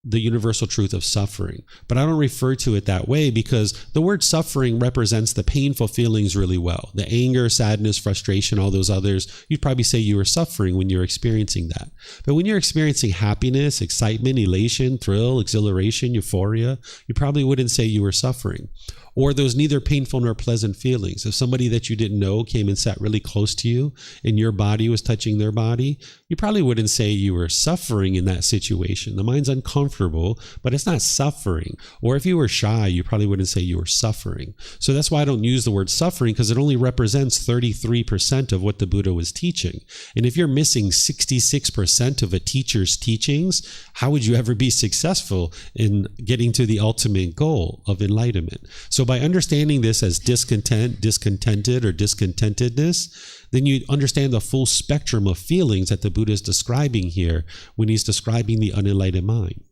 the universal truth of suffering. But I don't refer to it that way because the word suffering represents the painful feelings really well. The anger, sadness, frustration, all those others, you'd probably say you were suffering when you're experiencing that. But when you're experiencing happiness, excitement, elation, thrill, exhilaration, euphoria, you probably wouldn't say you were suffering. Or those neither painful nor pleasant feelings. If somebody that you didn't know came and sat really close to you and your body was touching their body, you probably wouldn't say you were suffering in that situation. The mind's uncomfortable, but it's not suffering. Or if you were shy, you probably wouldn't say you were suffering. So that's why I don't use the word suffering, because it only represents 33% of what the Buddha was teaching. And if you're missing 66% of a teacher's teachings, how would you ever be successful in getting to the ultimate goal of enlightenment? So by understanding this as discontent, discontented, or discontentedness, then you understand the full spectrum of feelings that the Buddha is describing here when he's describing the unenlightened mind.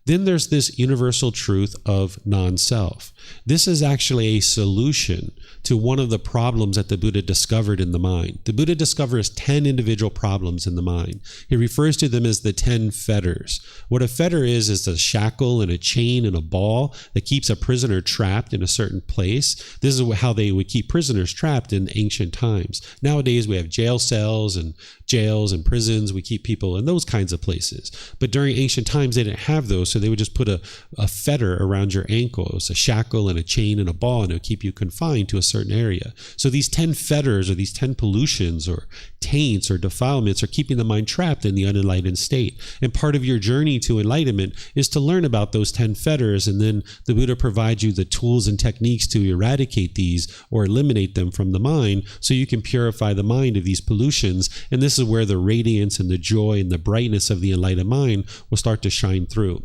Then there's this universal truth of non-self. This is actually a solution to one of the problems that the Buddha discovered in the mind. The Buddha discovers 10 individual problems in the mind. He refers to them as the 10 fetters. What a fetter is a shackle and a chain and a ball that keeps a prisoner trapped in a certain place. This is how they would keep prisoners trapped in ancient times. Nowadays, we have jail cells and jails and prisons. We keep people in those kinds of places. But during ancient times, they didn't have those. So they would just put a fetter around your ankles, a shackle and a chain and a ball, and it would keep you confined to a certain area. So these 10 fetters or these 10 pollutions or taints or defilements are keeping the mind trapped in the unenlightened state. And part of your journey to enlightenment is to learn about those 10 fetters, and then the Buddha provides you the tools and techniques to eradicate these or eliminate them from the mind so you can purify the mind of these pollutions. And this is where the radiance and the joy and the brightness of the enlightened mind will start to shine through.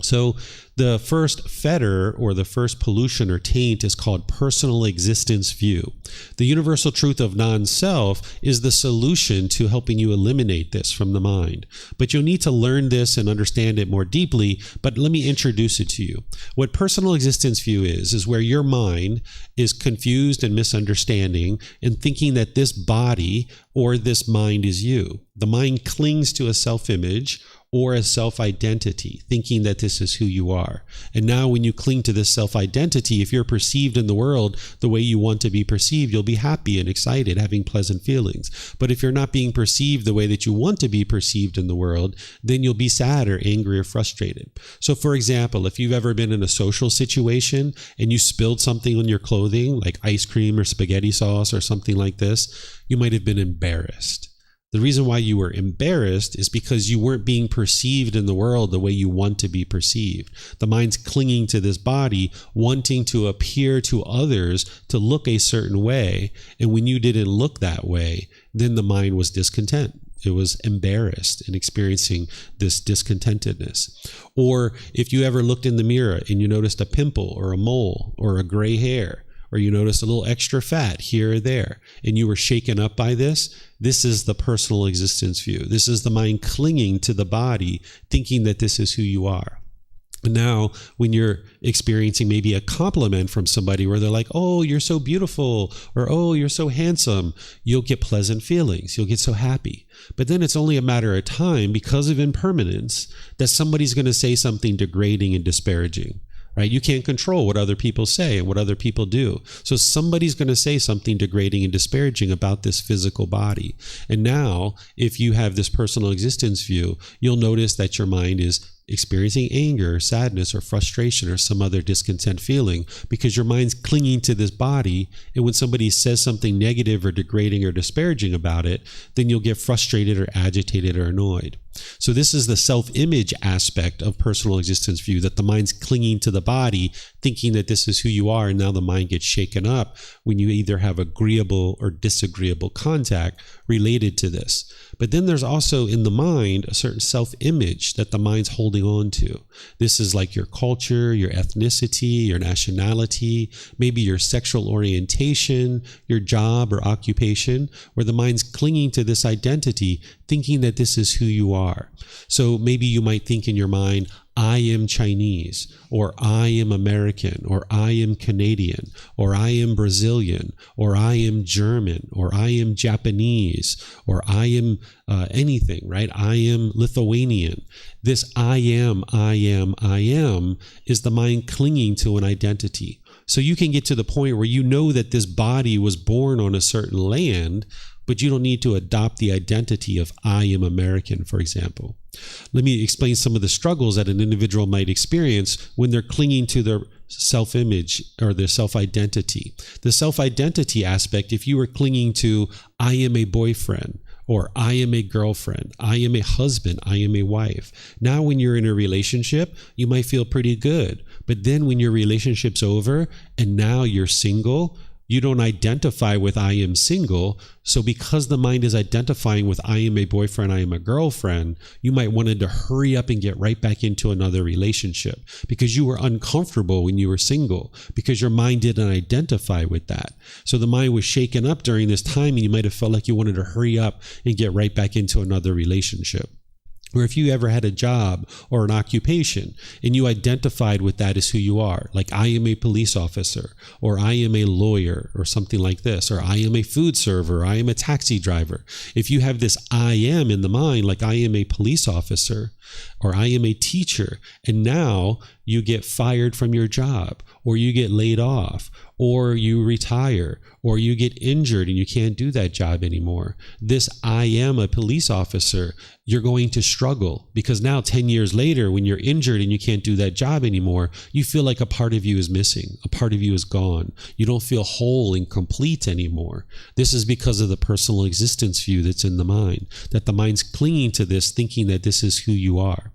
So the first fetter or the first pollution or taint is called personal existence view. The universal truth of non-self is the solution to helping you eliminate this from the mind. But you'll need to learn this and understand it more deeply, but let me introduce it to you. What personal existence view is where your mind is confused and misunderstanding and thinking that this body or this mind is you. The mind clings to a self-image or a self-identity, thinking that this is who you are. And now when you cling to this self-identity, if you're perceived in the world the way you want to be perceived, you'll be happy and excited, having pleasant feelings. But if you're not being perceived the way that you want to be perceived in the world, then you'll be sad or angry or frustrated. So for example, if you've ever been in a social situation and you spilled something on your clothing, like ice cream or spaghetti sauce or something like this, you might have been embarrassed. The reason why you were embarrassed is because you weren't being perceived in the world the way you want to be perceived. The mind's clinging to this body, wanting to appear to others to look a certain way. And when you didn't look that way, then the mind was discontent. It was embarrassed and experiencing this discontentedness. Or if you ever looked in the mirror and you noticed a pimple or a mole or a gray hair, or you noticed a little extra fat here or there, and you were shaken up by this, this is the personal existence view. This is the mind clinging to the body, thinking that this is who you are. Now, when you're experiencing maybe a compliment from somebody where they're like, oh, you're so beautiful, or oh, you're so handsome, you'll get pleasant feelings. You'll get so happy. But then it's only a matter of time, because of impermanence, that somebody's going to say something degrading and disparaging. Right? You can't control what other people say and what other people do. So somebody's going to say something degrading and disparaging about this physical body. And now, if you have this personal existence view, you'll notice that your mind is experiencing anger, sadness, or frustration, or some other discontent feeling, because your mind's clinging to this body. And when somebody says something negative or degrading or disparaging about it, then you'll get frustrated or agitated or annoyed. So this is the self-image aspect of personal existence view, that the mind's clinging to the body, thinking that this is who you are, and now the mind gets shaken up when you either have agreeable or disagreeable contact related to this. But then there's also in the mind a certain self-image that the mind's holding on to. This is like your culture, your ethnicity, your nationality, maybe your sexual orientation, your job or occupation, where the mind's clinging to this identity, thinking that this is who you are. So maybe you might think in your mind, I am Chinese, or I am American, or I am Canadian, or I am Brazilian, or I am German, or I am Japanese, or I am anything, right? I am Lithuanian. This I am is the mind clinging to an identity. So you can get to the point where you know that this body was born on a certain land, but you don't need to adopt the identity of I am American, for example. Let me explain some of the struggles that an individual might experience when they're clinging to their self-image or their self-identity. The self-identity aspect, if you were clinging to I am a boyfriend, or I am a girlfriend, I am a husband, I am a wife. Now when you're in a relationship, you might feel pretty good. But then when your relationship's over and now you're single, you don't identify with I am single. So because the mind is identifying with I am a boyfriend, I am a girlfriend, you might want to hurry up and get right back into another relationship because you were uncomfortable when you were single, because your mind didn't identify with that. So the mind was shaken up during this time, and you might have felt like you wanted to hurry up and get right back into another relationship. Or if you ever had a job or an occupation and you identified with that as who you are, like I am a police officer, or I am a lawyer, or something like this, or I am a food server, I am a taxi driver. If you have this I am in the mind, like I am a police officer, or I am a teacher, and now you get fired from your job, or you get laid off, or you retire, or you get injured and you can't do that job anymore. This I am a police officer, you're going to struggle because now 10 years later, when you're injured and you can't do that job anymore, you feel like a part of you is missing. A part of you is gone. You don't feel whole and complete anymore. This is because of the personal existence view that's in the mind, that the mind's clinging to this, thinking that this is who you are.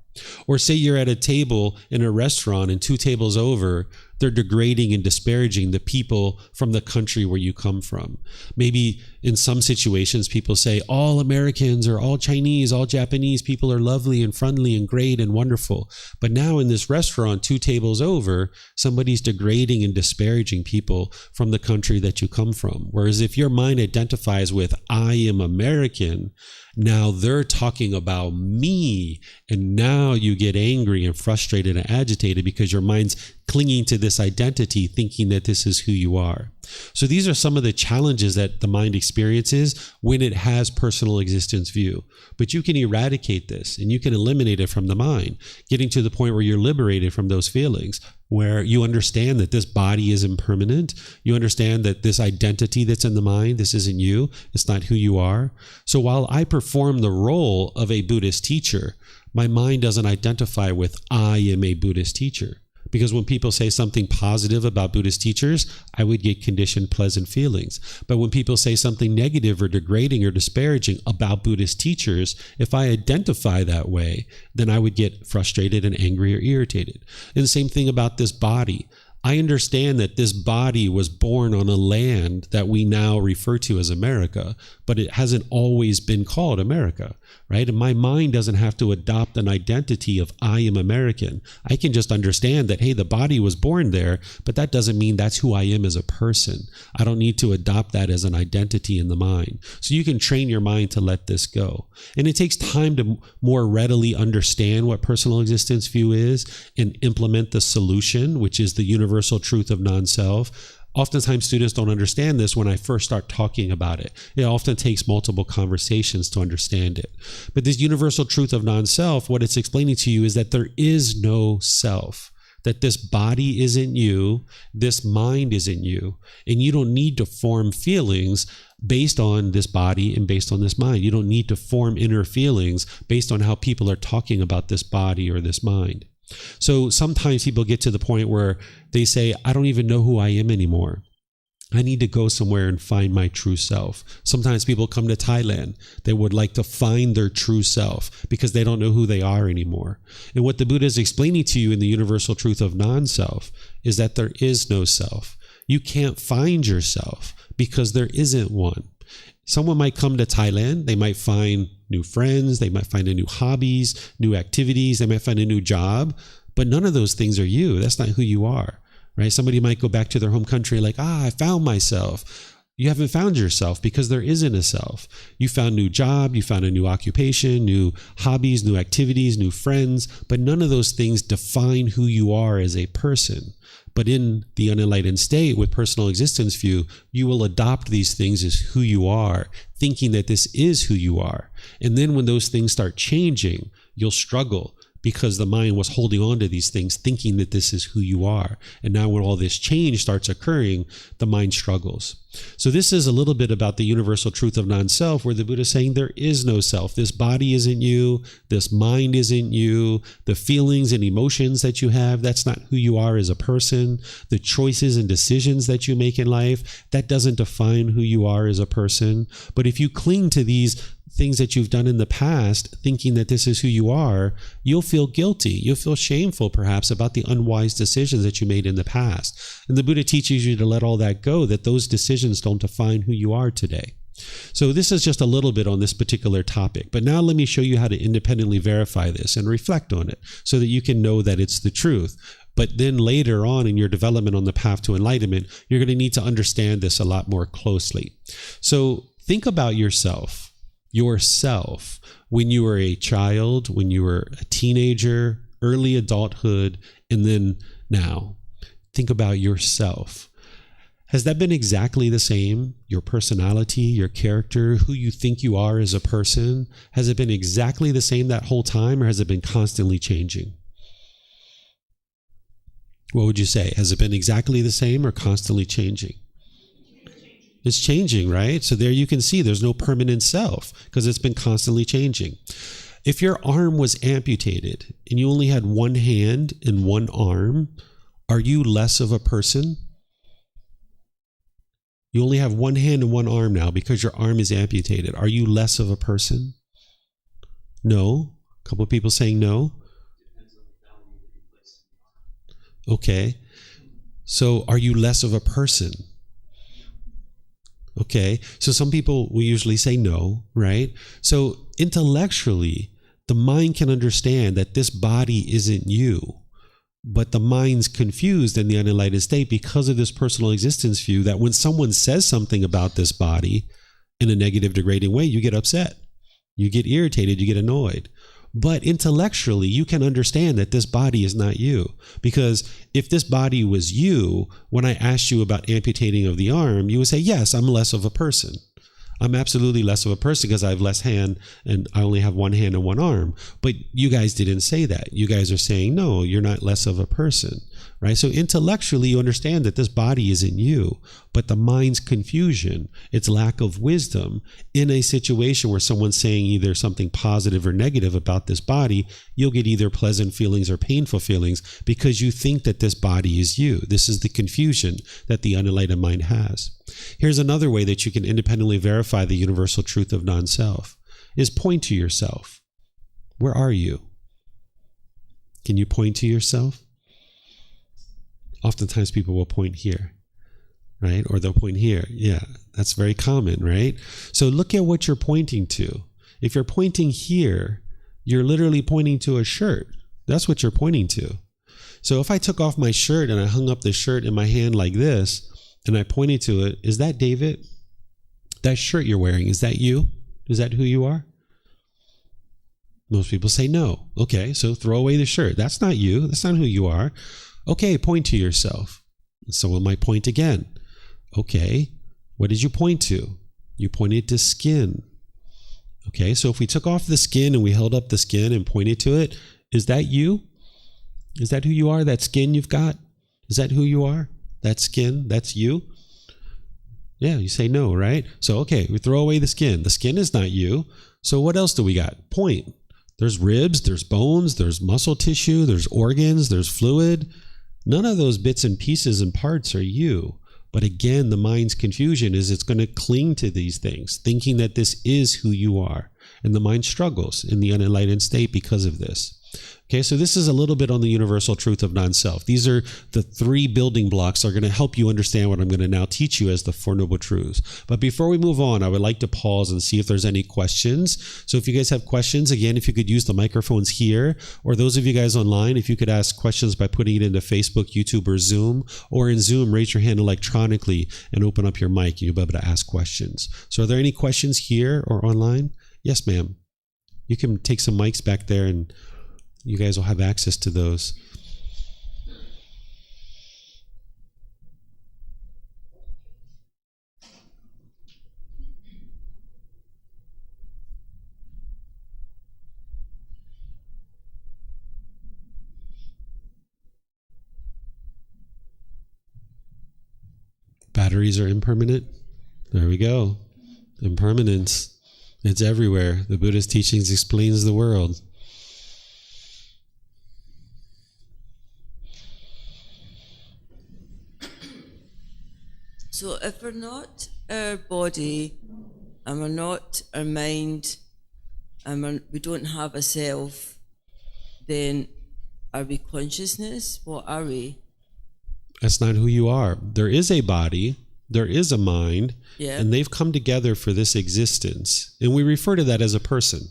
Or say you're at a table in a restaurant and 2 tables over, they're degrading and disparaging the people from the country where you come from. Maybe in some situations, people say all Americans or all Chinese, all Japanese people are lovely and friendly and great and wonderful. But now in this restaurant, 2 tables over, somebody's degrading and disparaging people from the country that you come from. Whereas if your mind identifies with I am American, now they're talking about me. And now you get angry and frustrated and agitated because your mind's clinging to this identity, thinking that this is who you are. So these are some of the challenges that the mind experiences when it has personal existence view. But you can eradicate this and you can eliminate it from the mind, getting to the point where you're liberated from those feelings, where you understand that this body is impermanent. You understand that this identity that's in the mind, this isn't you. It's not who you are. So while I perform the role of a Buddhist teacher, my mind doesn't identify with I am a Buddhist teacher. Because when people say something positive about Buddhist teachers, I would get conditioned pleasant feelings. But when people say something negative or degrading or disparaging about Buddhist teachers, if I identify that way, then I would get frustrated and angry or irritated. And the same thing about this body. I understand that this body was born on a land that we now refer to as America, but it hasn't always been called America, right? And my mind doesn't have to adopt an identity of I am American. I can just understand that, hey, the body was born there, but that doesn't mean that's who I am as a person. I don't need to adopt that as an identity in the mind. So you can train your mind to let this go. And it takes time to more readily understand what personal existence view is and implement the solution, which is the universal truth of non-self. Oftentimes students don't understand this when I first start talking about it. It often takes multiple conversations to understand it. But this universal truth of non-self, what it's explaining to you is that there is no self, that this body isn't you, this mind isn't you, and you don't need to form feelings based on this body and based on this mind. You don't need to form inner feelings based on how people are talking about this body or this mind. So sometimes people get to the point where they say, I don't even know who I am anymore. I need to go somewhere and find my true self. Sometimes people come to Thailand. They would like to find their true self because they don't know who they are anymore. And what the Buddha is explaining to you in the universal truth of non-self is that there is no self. You can't find yourself because there isn't one. Someone might come to Thailand. They might find new friends. They might find new hobbies, new activities. They might find a new job. But none of those things are you. That's not who you are, right? Somebody might go back to their home country like, I found myself. You haven't found yourself because there isn't a self. You found a new job. You found a new occupation, new hobbies, new activities, new friends. But none of those things define who you are as a person. But in the unenlightened state with personal existence view, you will adopt these things as who you are, thinking that this is who you are. And then when those things start changing, you'll struggle because the mind was holding on to these things, thinking that this is who you are. And now when all this change starts occurring, the mind struggles. So this is a little bit about the universal truth of non-self, where the Buddha is saying there is no self. This body isn't you. This mind isn't you. The feelings and emotions that you have, that's not who you are as a person. The choices and decisions that you make in life, that doesn't define who you are as a person. But if you cling to these things that you've done in the past, thinking that this is who you are, you'll feel guilty. You'll feel shameful, perhaps, about the unwise decisions that you made in the past. And the Buddha teaches you to let all that go, that those decisions don't define who you are today. So this is just a little bit on this particular topic. But now let me show you how to independently verify this and reflect on it so that you can know that it's the truth. But then later on in your development on the path to enlightenment, you're going to need to understand this a lot more closely. So think about yourself when you were a child, when you were a teenager, early adulthood, and then now. Think about yourself. Has that been exactly the same? Your personality, your character, who you think you are as a person? Has it been exactly the same that whole time, or has it been constantly changing? What would you say? Has it been exactly the same or constantly changing? It's changing, right? So there you can see there's no permanent self because it's been constantly changing. If your arm was amputated and you only had one hand and one arm, are you less of a person? You only have one hand and one arm now because your arm is amputated. Are you less of a person? No. A couple of people saying no. Okay. So are you less of a person? Okay. So some people will usually say no, right? So intellectually, the mind can understand that this body isn't you, but the mind's confused in the unenlightened state because of this personal existence view that when someone says something about this body in a negative, degrading way, you get upset, you get irritated, you get annoyed. But intellectually, you can understand that this body is not you. Because if this body was you, when I asked you about amputating of the arm, you would say, yes, I'm less of a person. I'm absolutely less of a person because I have less hand and I only have one hand and one arm. But you guys didn't say that. You guys are saying, no, you're not less of a person, right? So intellectually, you understand that this body isn't you, but the mind's confusion, its lack of wisdom in a situation where someone's saying either something positive or negative about this body, you'll get either pleasant feelings or painful feelings because you think that this body is you. This is the confusion that the unenlightened mind has. Here's another way that you can independently verify the universal truth of non-self is point to yourself. Where are you? Can you point to yourself? Oftentimes people will point here, right? Or they'll point here. Yeah, that's very common, right? So look at what you're pointing to. If you're pointing here, you're literally pointing to a shirt. That's what you're pointing to. So if I took off my shirt and I hung up the shirt in my hand like this, and I pointed to it, is that David? That shirt you're wearing, is that you? Is that who you are? Most people say no. Okay, so throw away the shirt. That's not you. That's not who you are. Okay, point to yourself. Someone might point again. Okay, what did you point to? You pointed to skin. Okay, so if we took off the skin and we held up the skin and pointed to it, is that you? Is that who you are? That skin you've got? Is that who you are? That skin, that's you? Yeah, you say no, right? So, okay, we throw away the skin. The skin is not you. So what else do we got? Point. There's ribs, there's bones, there's muscle tissue, there's organs, there's fluid. None of those bits and pieces and parts are you. But again, the mind's confusion is it's going to cling to these things, thinking that this is who you are. And the mind struggles in the unenlightened state because of this. Okay, so this is a little bit on the universal truth of non-self. These are the three building blocks that are going to help you understand what I'm going to now teach you as the Four Noble Truths. But before we move on, I would like to pause and see if there's any questions. So if you guys have questions, again, if you could use the microphones here, or those of you guys online, if you could ask questions by putting it into Facebook, YouTube, or Zoom, or in Zoom, raise your hand electronically and open up your mic and you'll be able to ask questions. So are there any questions here or online? Yes, ma'am. You can take some mics back there and you guys will have access to those. Batteries are impermanent. There we go. Impermanence. It's everywhere. The Buddha's teachings explains the world. So if we're not our body and we're not our mind and we don't have a self, then are we consciousness? What are we? That's not who you are. There is a body, there is a mind, and they've come together for this existence. And we refer to that as a person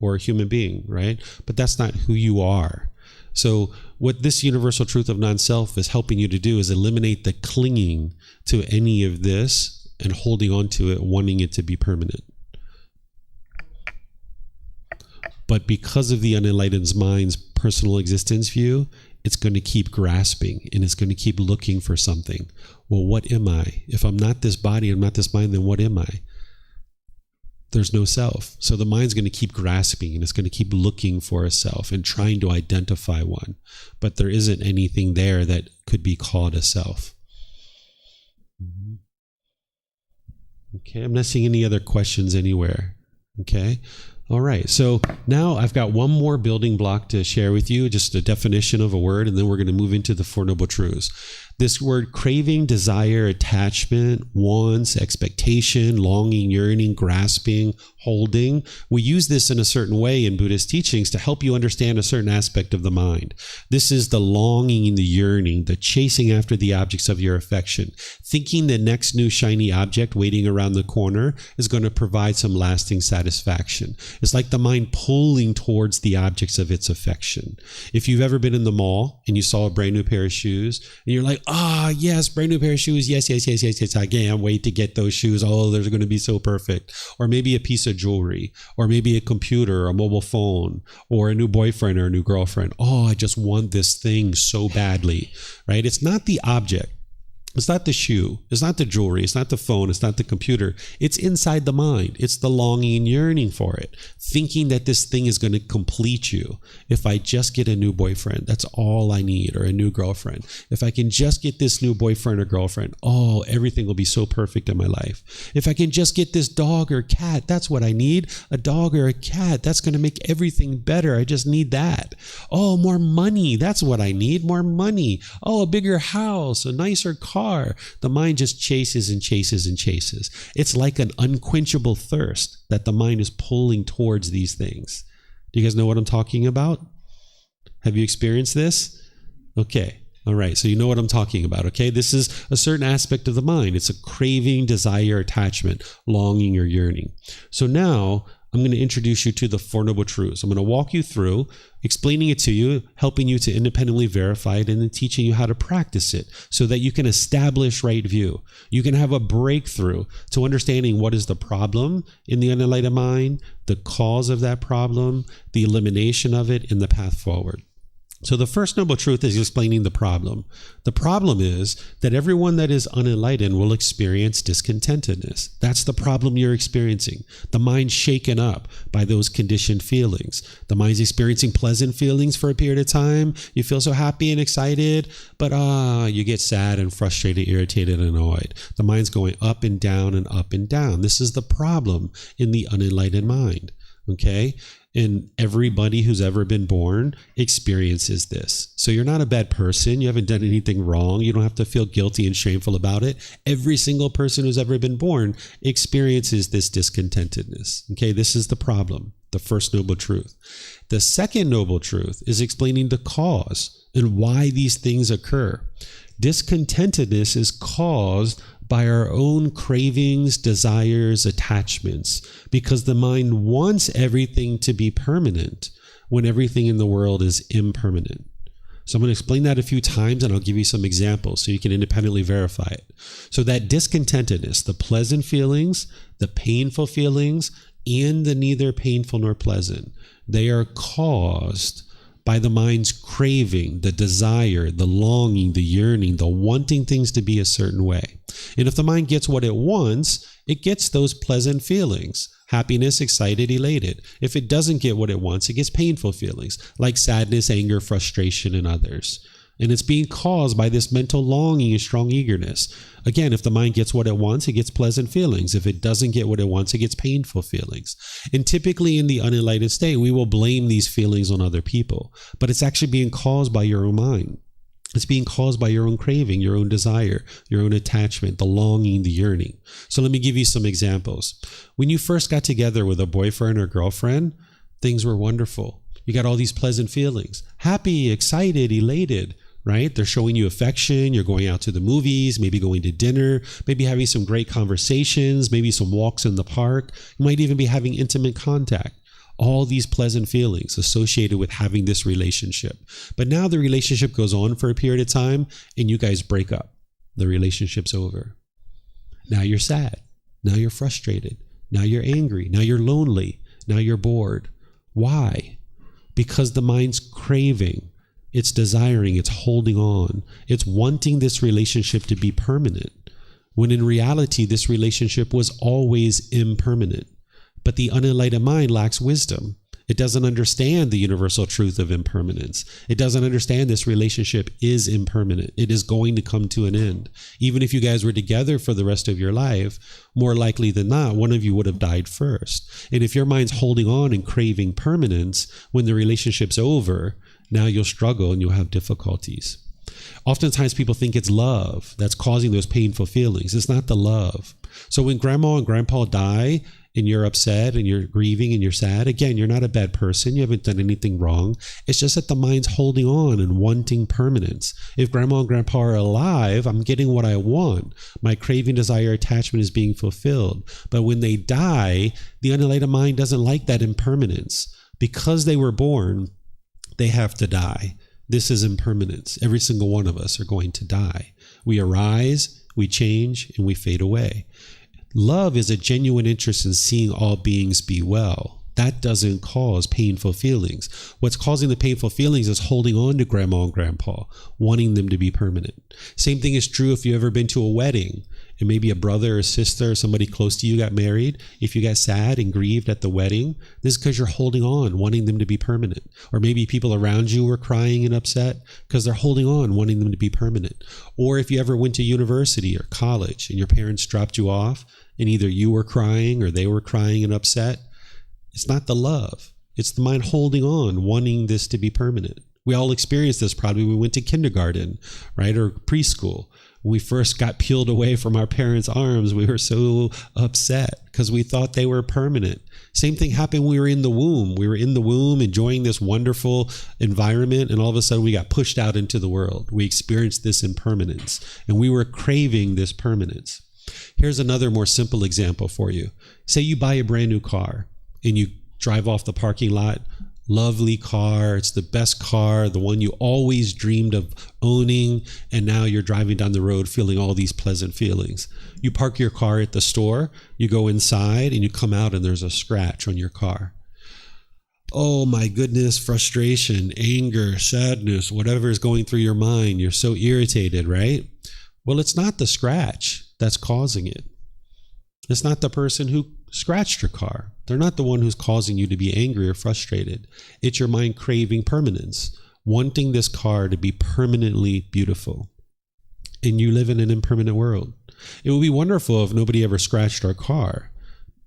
or a human being, right? But that's not who you are. So what this universal truth of non-self is helping you to do is eliminate the clinging to any of this and holding on to it, wanting it to be permanent. But because of the unenlightened mind's personal existence view, it's going to keep grasping and it's going to keep looking for something. Well, what am I? If I'm not this body, I'm not this mind, then what am I? there's no self. So the mind's going to keep grasping and it's going to keep looking for a self and trying to identify one. But there isn't anything there that could be called a self. Okay, I'm not seeing any other questions anywhere. Okay. All right. So now I've got one more building block to share with you, just a definition of a word, and then we're going to move into the Four Noble Truths. This word craving, desire, attachment, wants, expectation, longing, yearning, grasping, holding. We use this in a certain way in Buddhist teachings to help you understand a certain aspect of the mind. This is the longing, the yearning, the chasing after the objects of your affection, thinking the next new shiny object waiting around the corner is going to provide some lasting satisfaction. It's like the mind pulling towards the objects of its affection. If you've ever been in the mall and you saw a brand new pair of shoes and you're like, yes, brand new pair of shoes. Yes. I can't wait to get those shoes. Oh, they're going to be so perfect. Or maybe a piece of jewelry, or maybe a computer, or a mobile phone, or a new boyfriend or a new girlfriend. Oh, I just want this thing so badly, right? It's not the object. It's not the shoe. It's not the jewelry. It's not the phone. It's not the computer. It's inside the mind. It's the longing and yearning for it. Thinking that this thing is going to complete you. If I just get a new boyfriend, that's all I need, or a new girlfriend. If I can just get this new boyfriend or girlfriend, oh, everything will be so perfect in my life. If I can just get this dog or cat, that's what I need. A dog or a cat, that's going to make everything better. I just need that. Oh, more money. That's what I need. More money. Oh, a bigger house, a nicer car. The mind just chases and chases and chases. It's like an unquenchable thirst that the mind is pulling towards these things. Do you guys know what I'm talking about? Have you experienced this? Okay. All right. So you know what I'm talking about. Okay. This is a certain aspect of the mind. It's a craving, desire, attachment, longing, or yearning. So now I'm going to introduce you to the Four Noble Truths. I'm going to walk you through, explaining it to you, helping you to independently verify it, and then teaching you how to practice it so that you can establish right view. You can have a breakthrough to understanding what is the problem in the unenlightened mind, the cause of that problem, the elimination of it, and the path forward. So the first noble truth is explaining the problem. The problem is that everyone that is unenlightened will experience discontentedness. That's the problem you're experiencing. The mind's shaken up by those conditioned feelings. The mind's experiencing pleasant feelings for a period of time. You feel so happy and excited, but you get sad and frustrated, irritated, and annoyed. The mind's going up and down and up and down. This is the problem in the unenlightened mind. Okay? And everybody who's ever been born experiences this. So you're not a bad person. You haven't done anything wrong. You don't have to feel guilty and shameful about it. Every single person who's ever been born experiences this discontentedness. Okay, this is the problem, the first noble truth. The second noble truth is explaining the cause and why these things occur. Discontentedness is caused by our own cravings, desires, attachments, because the mind wants everything to be permanent when everything in the world is impermanent. So I'm going to explain that a few times, and I'll give you some examples so you can independently verify it. So that discontentedness, the pleasant feelings, the painful feelings, and the neither painful nor pleasant, they are caused by the mind's craving, the desire, the longing, the yearning, the wanting things to be a certain way. And if the mind gets what it wants, it gets those pleasant feelings, happiness, excited, elated. If it doesn't get what it wants, it gets painful feelings like sadness, anger, frustration, and others. And it's being caused by this mental longing and strong eagerness. Again, if the mind gets what it wants, it gets pleasant feelings. If it doesn't get what it wants, it gets painful feelings. And typically in the unenlightened state, we will blame these feelings on other people. But it's actually being caused by your own mind. It's being caused by your own craving, your own desire, your own attachment, the longing, the yearning. So let me give you some examples. When you first got together with a boyfriend or girlfriend, things were wonderful. You got all these pleasant feelings, happy, excited, elated. Right? They're showing you affection. You're going out to the movies, maybe going to dinner, maybe having some great conversations, maybe some walks in the park. You might even be having intimate contact. All these pleasant feelings associated with having this relationship. But now the relationship goes on for a period of time and you guys break up. The relationship's over. Now you're sad. Now you're frustrated. Now you're angry. Now you're lonely. Now you're bored. Why? Because the mind's craving. It's desiring, it's holding on, it's wanting this relationship to be permanent, when in reality, this relationship was always impermanent. But the unenlightened mind lacks wisdom. It doesn't understand the universal truth of impermanence. It doesn't understand this relationship is impermanent. It is going to come to an end. Even if you guys were together for the rest of your life, more likely than not, one of you would have died first. And if your mind's holding on and craving permanence, when the relationship's over, now you'll struggle and you'll have difficulties. Oftentimes people think it's love that's causing those painful feelings. It's not the love. So when grandma and grandpa die and you're upset and you're grieving and you're sad, again, you're not a bad person. You haven't done anything wrong. It's just that the mind's holding on and wanting permanence. If grandma and grandpa are alive, I'm getting what I want. My craving, desire, attachment is being fulfilled. But when they die, the unenlightened mind doesn't like that impermanence. Because they were born, they have to die. This is impermanence. Every single one of us are going to die. We arise, we change, and we fade away. Love is a genuine interest in seeing all beings be well. That doesn't cause painful feelings. What's causing the painful feelings is holding on to grandma and grandpa, wanting them to be permanent. Same thing is true if you've ever been to a wedding and maybe a brother or sister or somebody close to you got married. If you got sad and grieved at the wedding, this is because you're holding on, wanting them to be permanent. Or maybe people around you were crying and upset because they're holding on, wanting them to be permanent. Or if you ever went to university or college and your parents dropped you off and either you were crying or they were crying and upset, it's not the love. It's the mind holding on, wanting this to be permanent. We all experienced this probably when we went to kindergarten, right? Or preschool. When we first got peeled away from our parents' arms, we were so upset because we thought they were permanent. Same thing happened when we were in the womb. We were in the womb enjoying this wonderful environment, and all of a sudden we got pushed out into the world. We experienced this impermanence, and we were craving this permanence. Here's another more simple example for you. Say you buy a brand new car and you drive off the parking lot. Lovely car. It's the best car, the one you always dreamed of owning. And now you're driving down the road feeling all these pleasant feelings. You park your car at the store, you go inside and you come out and there's a scratch on your car. Oh my goodness, frustration, anger, sadness, whatever is going through your mind. You're so irritated, right? Well, it's not the scratch that's causing it. It's not the person who scratched your car. They're not the one who's causing you to be angry or frustrated. It's your mind craving permanence, wanting this car to be permanently beautiful. And you live in an impermanent world. It would be wonderful if nobody ever scratched our car.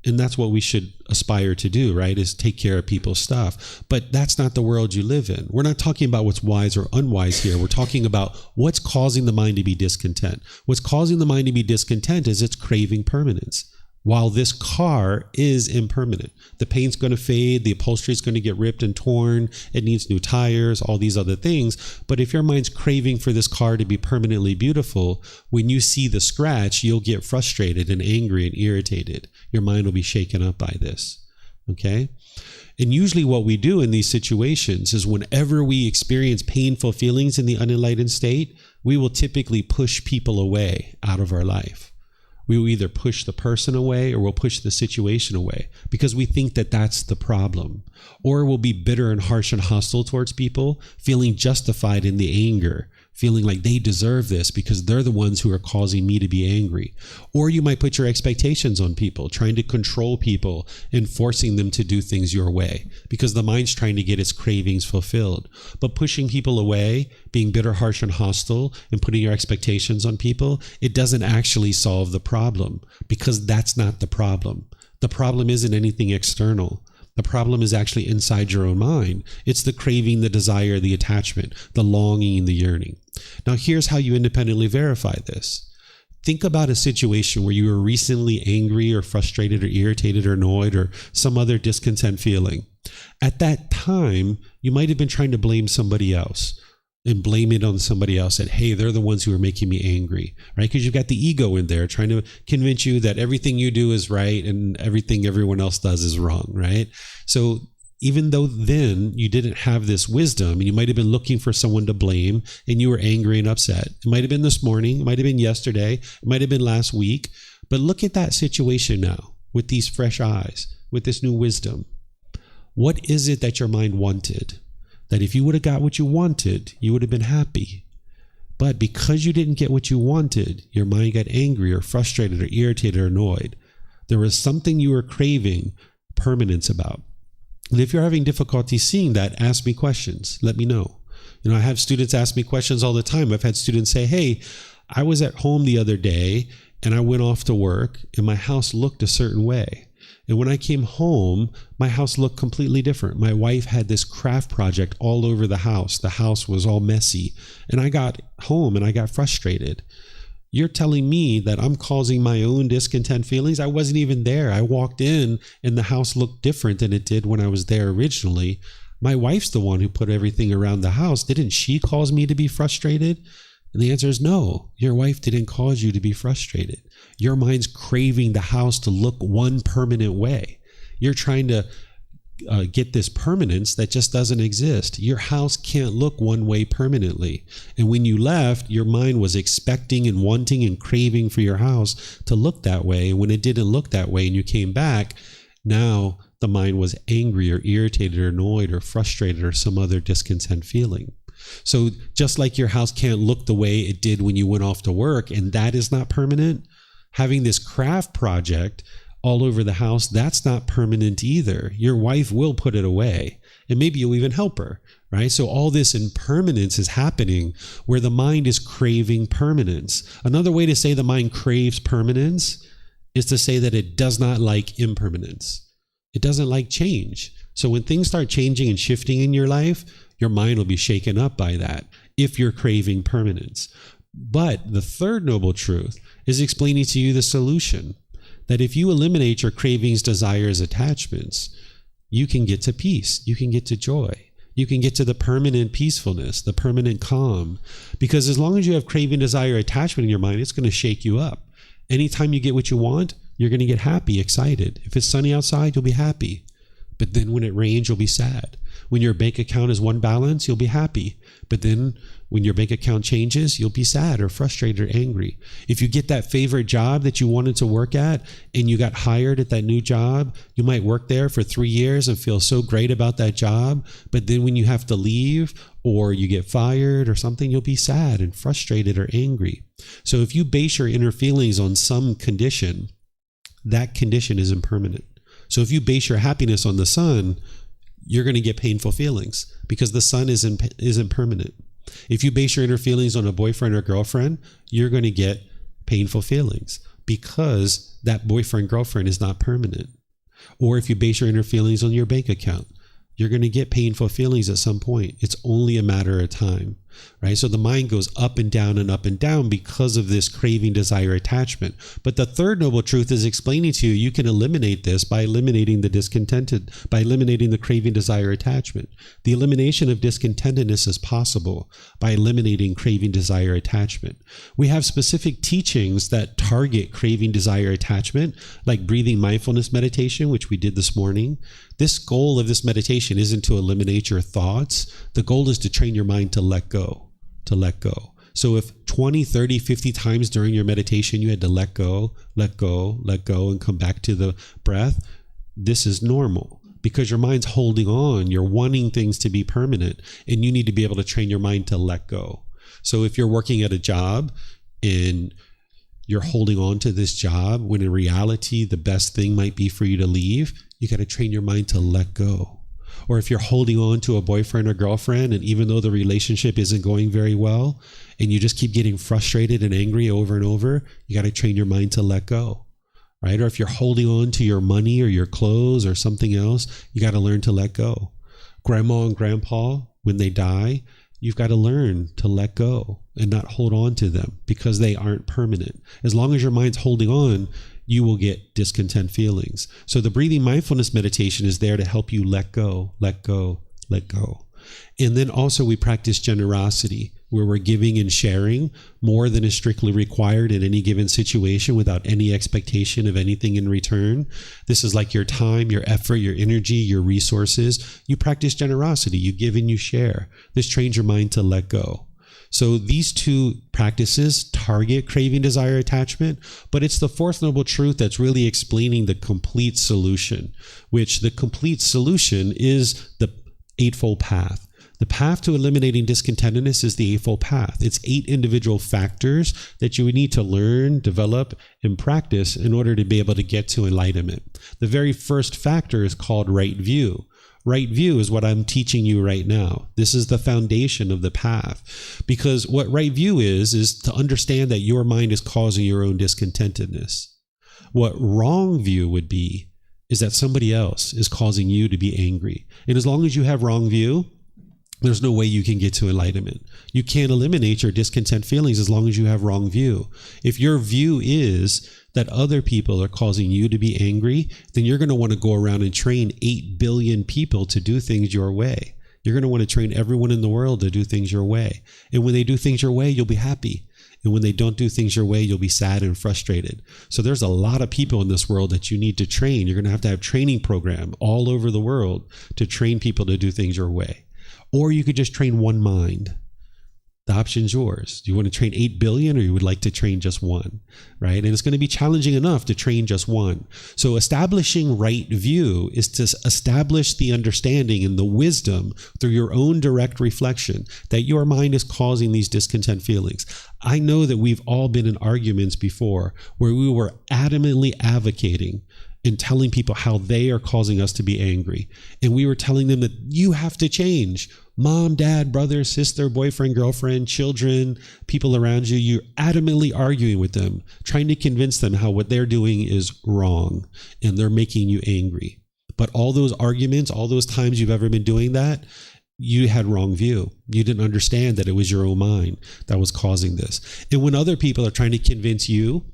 And that's what we should aspire to do, right? Is take care of people's stuff. But that's not the world you live in. We're not talking about what's wise or unwise here. We're talking about what's causing the mind to be discontent. What's causing the mind to be discontent is it's craving permanence. While this car is impermanent, the paint's going to fade, the upholstery is going to get ripped and torn, it needs new tires, all these other things. But if your mind's craving for this car to be permanently beautiful, when you see the scratch, you'll get frustrated and angry and irritated. Your mind will be shaken up by this. Okay? And usually what we do in these situations is whenever we experience painful feelings in the unenlightened state, we will typically push people away out of our life. We will either push the person away or we'll push the situation away because we think that that's the problem. Or we'll be bitter and harsh and hostile towards people, feeling justified in the anger, feeling like they deserve this because they're the ones who are causing me to be angry. Or you might put your expectations on people, trying to control people and forcing them to do things your way because the mind's trying to get its cravings fulfilled. But pushing people away, being bitter, harsh, and hostile, and putting your expectations on people, it doesn't actually solve the problem because that's not the problem. The problem isn't anything external. The problem is actually inside your own mind. It's the craving, the desire, the attachment, the longing, the yearning. Now, here's how you independently verify this. Think about a situation where you were recently angry or frustrated or irritated or annoyed or some other discontent feeling. At that time, you might have been trying to blame somebody else and blame it on somebody else that, hey, they're the ones who are making me angry, right? Because you've got the ego in there trying to convince you that everything you do is right and everything everyone else does is wrong, right? So even though then you didn't have this wisdom and you might have been looking for someone to blame and you were angry and upset. It might have been this morning, it might have been yesterday, it might have been last week, but look at that situation now with these fresh eyes, with this new wisdom. What is it that your mind wanted? That if you would have got what you wanted, you would have been happy. But because you didn't get what you wanted, your mind got angry or frustrated or irritated or annoyed. There was something you were craving permanence about. And if you're having difficulty seeing that, ask me questions. Let me know. I have students ask me questions all the time. I've had students say, hey, I was at home the other day and I went off to work and my house looked a certain way. And when I came home, my house looked completely different. My wife had this craft project all over the house. The house was all messy. And I got home and I got frustrated. You're telling me that I'm causing my own discontent feelings? I wasn't even there. I walked in and the house looked different than it did when I was there originally. My wife's the one who put everything around the house. Didn't she cause me to be frustrated? And the answer is no. Your wife didn't cause you to be frustrated. Your mind's craving the house to look one permanent way. You're trying to get this permanence that just doesn't exist. Your house can't look one way permanently. And when you left, your mind was expecting and wanting and craving for your house to look that way. And when it didn't look that way and you came back, now the mind was angry or irritated or annoyed or frustrated or some other discontent feeling. So just like your house can't look the way it did when you went off to work, and that is not permanent, having this craft project all over the house, that's not permanent either. Your wife will put it away, and maybe you'll even help her, right? So all this impermanence is happening where the mind is craving permanence. Another way to say the mind craves permanence is to say that it does not like impermanence. It doesn't like change. So when things start changing and shifting in your life, your mind will be shaken up by that if you're craving permanence. But the third noble truth is explaining to you the solution, that if you eliminate your cravings, desires, attachments, you can get to peace. You can get to joy. You can get to the permanent peacefulness, the permanent calm. Because as long as you have craving, desire, attachment in your mind, it's going to shake you up. Anytime you get what you want, you're going to get happy, excited. If it's sunny outside, you'll be happy. But then when it rains, you'll be sad. When your bank account is one balance, you'll be happy. But then when your bank account changes, you'll be sad or frustrated or angry. If you get that favorite job that you wanted to work at and you got hired at that new job, you might work there for 3 years and feel so great about that job. But then when you have to leave or you get fired or something, you'll be sad and frustrated or angry. So if you base your inner feelings on some condition, that condition is impermanent. So if you base your happiness on the sun, you're going to get painful feelings because the sun isn't permanent. If you base your inner feelings on a boyfriend or girlfriend, you're going to get painful feelings because that boyfriend, girlfriend is not permanent. Or if you base your inner feelings on your bank account, you're going to get painful feelings at some point. It's only a matter of time, right? So the mind goes up and down because of this craving, desire, attachment. But the third noble truth is explaining to you, you can eliminate this by eliminating the discontented, by eliminating the craving, desire, attachment. The elimination of discontentedness is possible by eliminating craving, desire, attachment. We have specific teachings that target craving, desire, attachment, like breathing mindfulness meditation, which we did this morning. This goal of this meditation isn't to eliminate your thoughts. The goal is to train your mind to let go, to let go. So if 20, 30, 50 times during your meditation, you had to let go, and come back to the breath, this is normal because your mind's holding on. You're wanting things to be permanent, and you need to be able to train your mind to let go. So if you're working at a job and you're holding on to this job when in reality, the best thing might be for you to leave, you got to train your mind to let go. Or if you're holding on to a boyfriend or girlfriend, and even though the relationship isn't going very well, and you just keep getting frustrated and angry over and over, you got to train your mind to let go, right? Or if you're holding on to your money or your clothes or something else, you got to learn to let go. Grandma and grandpa, when they die, you've got to learn to let go and not hold on to them because they aren't permanent. As long as your mind's holding on, you will get discontent feelings. So the breathing mindfulness meditation is there to help you let go, let go, let go. And then also we practice generosity, where we're giving and sharing more than is strictly required in any given situation without any expectation of anything in return. This is like your time, your effort, your energy, your resources. You practice generosity, you give and you share. This trains your mind to let go. So these two practices target craving, desire, attachment, but it's the fourth noble truth that's really explaining the complete solution, which the complete solution is the Eightfold Path. The path to eliminating discontentedness is the Eightfold Path. It's 8 individual factors that you would need to learn, develop, and practice in order to be able to get to enlightenment. The very first factor is called right view. Right view is what I'm teaching you right now. This is the foundation of the path. Because what right view is to understand that your mind is causing your own discontentedness. What wrong view would be is that somebody else is causing you to be angry. And as long as you have wrong view, there's no way you can get to enlightenment. You can't eliminate your discontent feelings as long as you have wrong view. If your view is that other people are causing you to be angry, then you're going to want to go around and train 8 billion people to do things your way. You're going to want to train everyone in the world to do things your way. And when they do things your way, you'll be happy. And when they don't do things your way, you'll be sad and frustrated. So there's a lot of people in this world that you need to train. You're going to have training program all over the world to train people to do things your way. Or you could just train one mind. The option's yours. Do you want to train 8 billion or you would like to train just one, right? And it's going to be challenging enough to train just one. So establishing right view is to establish the understanding and the wisdom through your own direct reflection that your mind is causing these discontent feelings. I know that we've all been in arguments before where we were adamantly advocating and telling people how they are causing us to be angry. And we were telling them that you have to change. Mom, dad, brother, sister, boyfriend, girlfriend, children, people around you, you're adamantly arguing with them, trying to convince them how what they're doing is wrong and they're making you angry. But all those arguments, all those times you've ever been doing that, you had wrong view. You didn't understand that it was your own mind that was causing this. And when other people are trying to convince you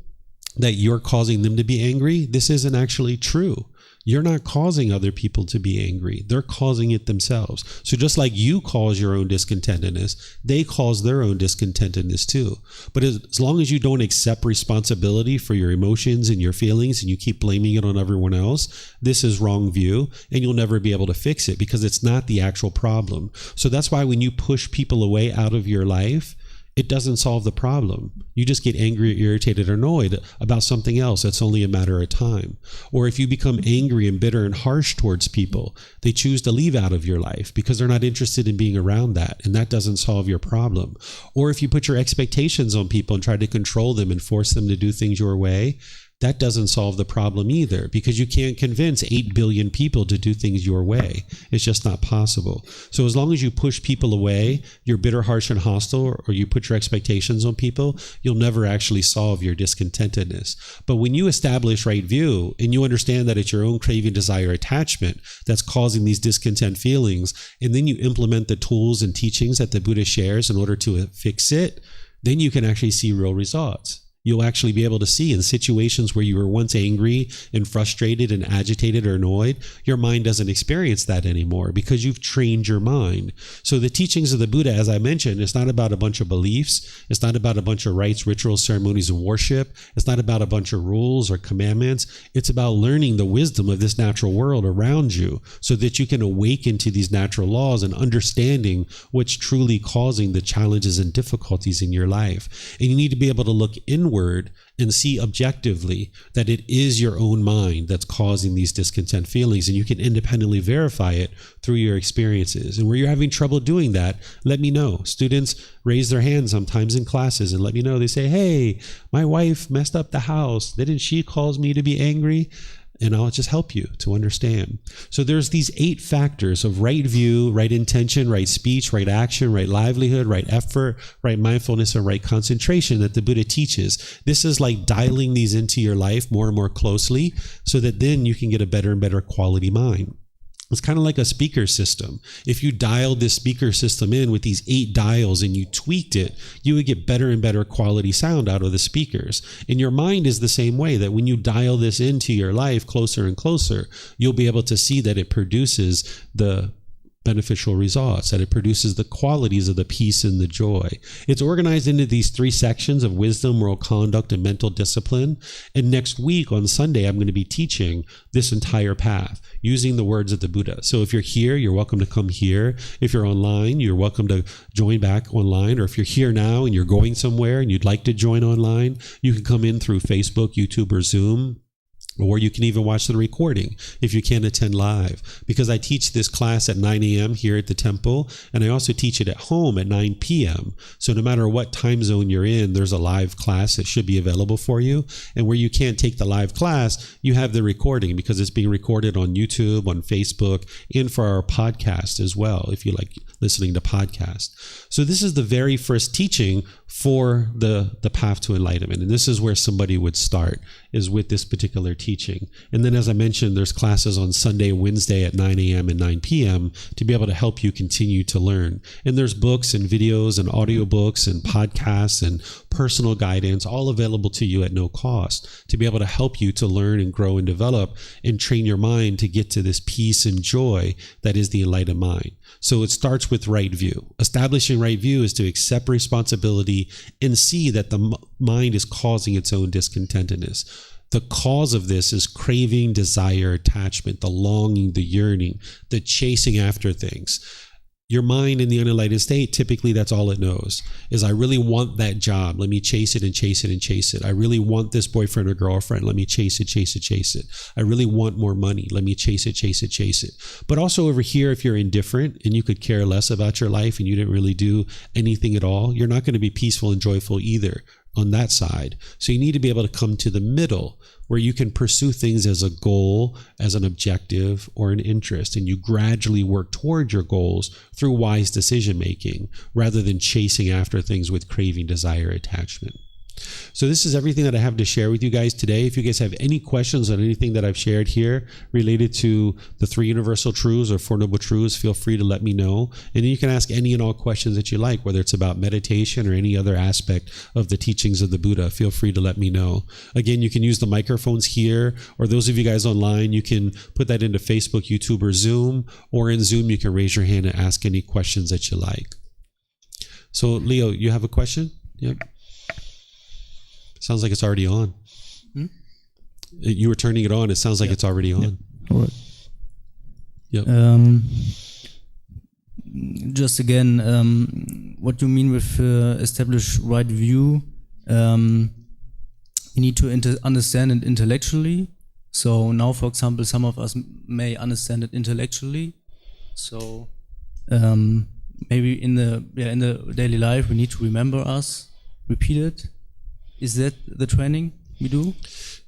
that you're causing them to be angry, this isn't actually true. You're not causing other people to be angry. They're causing it themselves. So just like you cause your own discontentedness, they cause their own discontentedness too. But as long as you don't accept responsibility for your emotions and your feelings and you keep blaming it on everyone else, this is wrong view and you'll never be able to fix it because it's not the actual problem. So that's why when you push people away out of your life, it doesn't solve the problem. You just get angry or irritated or annoyed about something else. That's only a matter of time. Or if you become angry and bitter and harsh towards people, they choose to leave out of your life because they're not interested in being around that. And that doesn't solve your problem. Or if you put your expectations on people and try to control them and force them to do things your way, that doesn't solve the problem either because you can't convince 8 billion people to do things your way. It's just not possible. So as long as you push people away, you're bitter, harsh, and hostile, or you put your expectations on people, you'll never actually solve your discontentedness. But when you establish right view and you understand that it's your own craving, desire, attachment that's causing these discontent feelings, and then you implement the tools and teachings that the Buddha shares in order to fix it, then you can actually see real results. You'll actually be able to see in situations where you were once angry and frustrated and agitated or annoyed, your mind doesn't experience that anymore because you've trained your mind. So the teachings of the Buddha, as I mentioned, it's not about a bunch of beliefs. It's not about a bunch of rites, rituals, ceremonies, and worship. It's not about a bunch of rules or commandments. It's about learning the wisdom of this natural world around you so that you can awaken to these natural laws and understanding what's truly causing the challenges and difficulties in your life. And you need to be able to look inward and see objectively that it is your own mind that's causing these discontent feelings, and you can independently verify it through your experiences. And where you're having trouble doing that, let me know. Students raise their hands sometimes in classes and let me know. They say, hey, my wife messed up the house. Didn't she cause me to be angry? And I'll just help you to understand. So there's these 8 factors of right view, right intention, right speech, right action, right livelihood, right effort, right mindfulness, and right concentration that the Buddha teaches. This is like dialing these into your life more and more closely so that then you can get a better and better quality mind. It's kind of like a speaker system. If you dialed this speaker system in with these 8 dials and you tweaked it, you would get better and better quality sound out of the speakers. And your mind is the same way, that when you dial this into your life closer and closer, you'll be able to see that it produces the beneficial results, that it produces the qualities of the peace and the joy. It's organized into these 3 sections of wisdom, moral conduct, and mental discipline. And next week on Sunday, I'm going to be teaching this entire path using the words of the Buddha. So if you're here, you're welcome to come here. If you're online, you're welcome to join back online. Or if you're here now and you're going somewhere and you'd like to join online, you can come in through Facebook, YouTube, or Zoom. Or you can even watch the recording if you can't attend live. Because I teach this class at 9 a.m. here at the temple, and I also teach it at home at 9 p.m. So no matter what time zone you're in, there's a live class that should be available for you. And where you can't take the live class, you have the recording because it's being recorded on YouTube, on Facebook, and for our podcast as well, if you like listening to podcasts. So this is the very first teaching for the path to enlightenment. And this is where somebody would start, is with this particular teaching. And then, as I mentioned, there's classes on Sunday and Wednesday at 9 a.m. and 9 p.m. to be able to help you continue to learn. And there's books and videos and audiobooks and podcasts and personal guidance, all available to you at no cost to be able to help you to learn and grow and develop and train your mind to get to this peace and joy that is the enlightened mind. So it starts with right view. Establishing right view is to accept responsibility and see that the mind is causing its own discontentedness. The cause of this is craving, desire, attachment, the longing, the yearning, the chasing after things. Your mind in the unenlightened state, typically that's all it knows, is I really want that job. Let me chase it and chase it and chase it. I really want this boyfriend or girlfriend. Let me chase it, chase it, chase it. I really want more money. Let me chase it, chase it, chase it. But also over here, if you're indifferent and you could care less about your life and you didn't really do anything at all, you're not going to be peaceful and joyful either on that side. So you need to be able to come to the middle where you can pursue things as a goal, as an objective, or an interest, and you gradually work toward your goals through wise decision making rather than chasing after things with craving, desire, attachment. So this is everything that I have to share with you guys today. If you guys have any questions on anything that I've shared here related to the three universal truths or Four Noble Truths, feel free to let me know. And then you can ask any and all questions that you like, whether it's about meditation or any other aspect of the teachings of the Buddha. Feel free to let me know. Again, you can use the microphones here, or those of you guys online, you can put that into Facebook, YouTube, or Zoom. Or in Zoom, you can raise your hand and ask any questions that you like. So, Leo, you have a question? Yep. Sounds like it's already on. You were turning it on. It sounds like it's already on. All right. Yep. Just again, what you mean with establish right view? You need to understand it intellectually. So now, for example, some of us may understand it intellectually. So maybe in the daily life, we need to remember us, repeat it. Is that the training we do?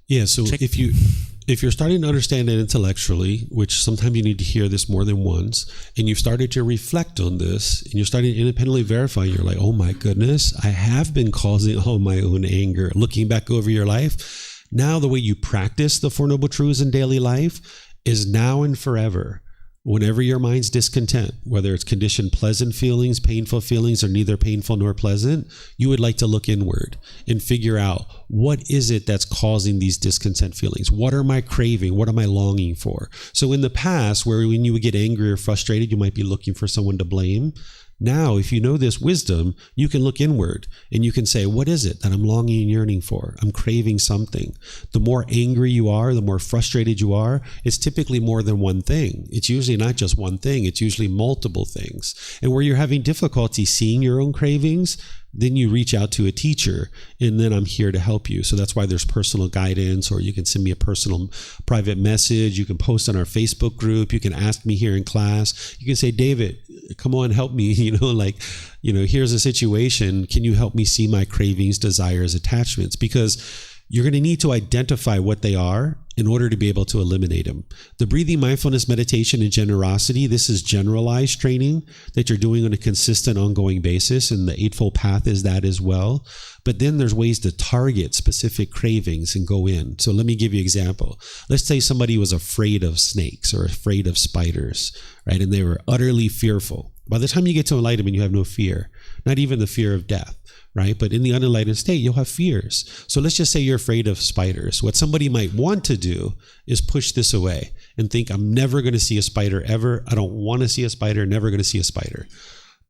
Yeah, so if you're starting to understand it intellectually, which sometimes you need to hear this more than once, and you've started to reflect on this, and you're starting to independently verify, you're like, oh my goodness, I have been causing all my own anger. Looking back over your life, now the way you practice the Four Noble Truths in daily life is now and forever. Whenever your mind's discontent, whether it's conditioned pleasant feelings, painful feelings, or neither painful nor pleasant, you would like to look inward and figure out what is it that's causing these discontent feelings? What am I craving? What am I longing for? So in the past, where when you would get angry or frustrated, you might be looking for someone to blame. Now, if you know this wisdom, you can look inward and you can say, what is it that I'm longing and yearning for? I'm craving something. The more angry you are, the more frustrated you are, it's typically more than one thing. It's usually not just one thing. It's usually multiple things. And where you're having difficulty seeing your own cravings, then you reach out to a teacher, and then I'm here to help you. So that's why there's personal guidance, or you can send me a personal private message. You can post on our Facebook group. You can ask me here in class. You can say, David, come on, help me. Here's a situation. Can you help me see my cravings, desires, attachments? Because you're going to need to identify what they are in order to be able to eliminate them. The breathing, mindfulness, meditation, and generosity, this is generalized training that you're doing on a consistent, ongoing basis, and the Eightfold Path is that as well. But then there's ways to target specific cravings and go in. So let me give you an example. Let's say somebody was afraid of snakes or afraid of spiders, right? And they were utterly fearful. By the time you get to enlightenment, you have no fear, not even the fear of death. Right? But in the unenlightened state, you'll have fears. So let's just say you're afraid of spiders. What somebody might want to do is push this away and think, I'm never going to see a spider ever. I don't want to see a spider, never going to see a spider.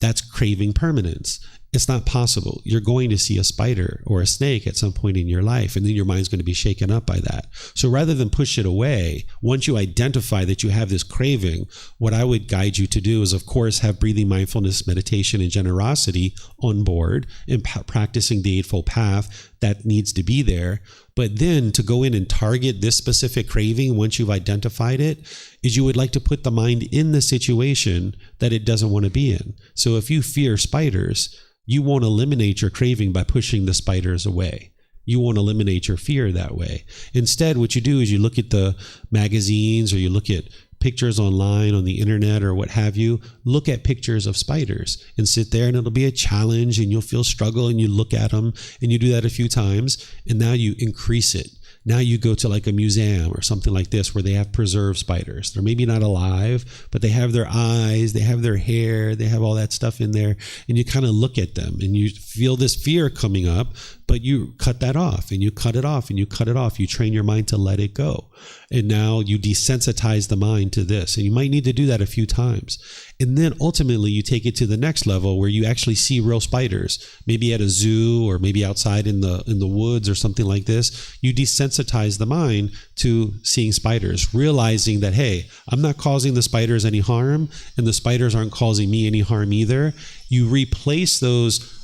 That's craving permanence. It's not possible. You're going to see a spider or a snake at some point in your life, and then your mind's going to be shaken up by that. So rather than push it away, once you identify that you have this craving, what I would guide you to do is, of course, have breathing, mindfulness, meditation, and generosity on board and practicing the Eightfold Path that needs to be there. But then to go in and target this specific craving once you've identified it, is you would like to put the mind in the situation that it doesn't want to be in. So if you fear spiders, you won't eliminate your craving by pushing the spiders away. You won't eliminate your fear that way. Instead, what you do is you look at the magazines, or you look at pictures online on the internet or what have you. Look at pictures of spiders and sit there, and it'll be a challenge, and you'll feel struggle, and you look at them, and you do that a few times, and now you increase it. Now you go to like a museum or something like this where they have preserved spiders. They're maybe not alive, but they have their eyes, they have their hair, they have all that stuff in there. And you kind of look at them and you feel this fear coming up, but you cut that off, and you cut it off, and you cut it off. You train your mind to let it go. And now you desensitize the mind to this. And you might need to do that a few times. And then ultimately you take it to the next level where you actually see real spiders, maybe at a zoo or maybe outside in the woods or something like this. You desensitize the mind to seeing spiders, realizing that, hey, I'm not causing the spiders any harm, and the spiders aren't causing me any harm either. You replace those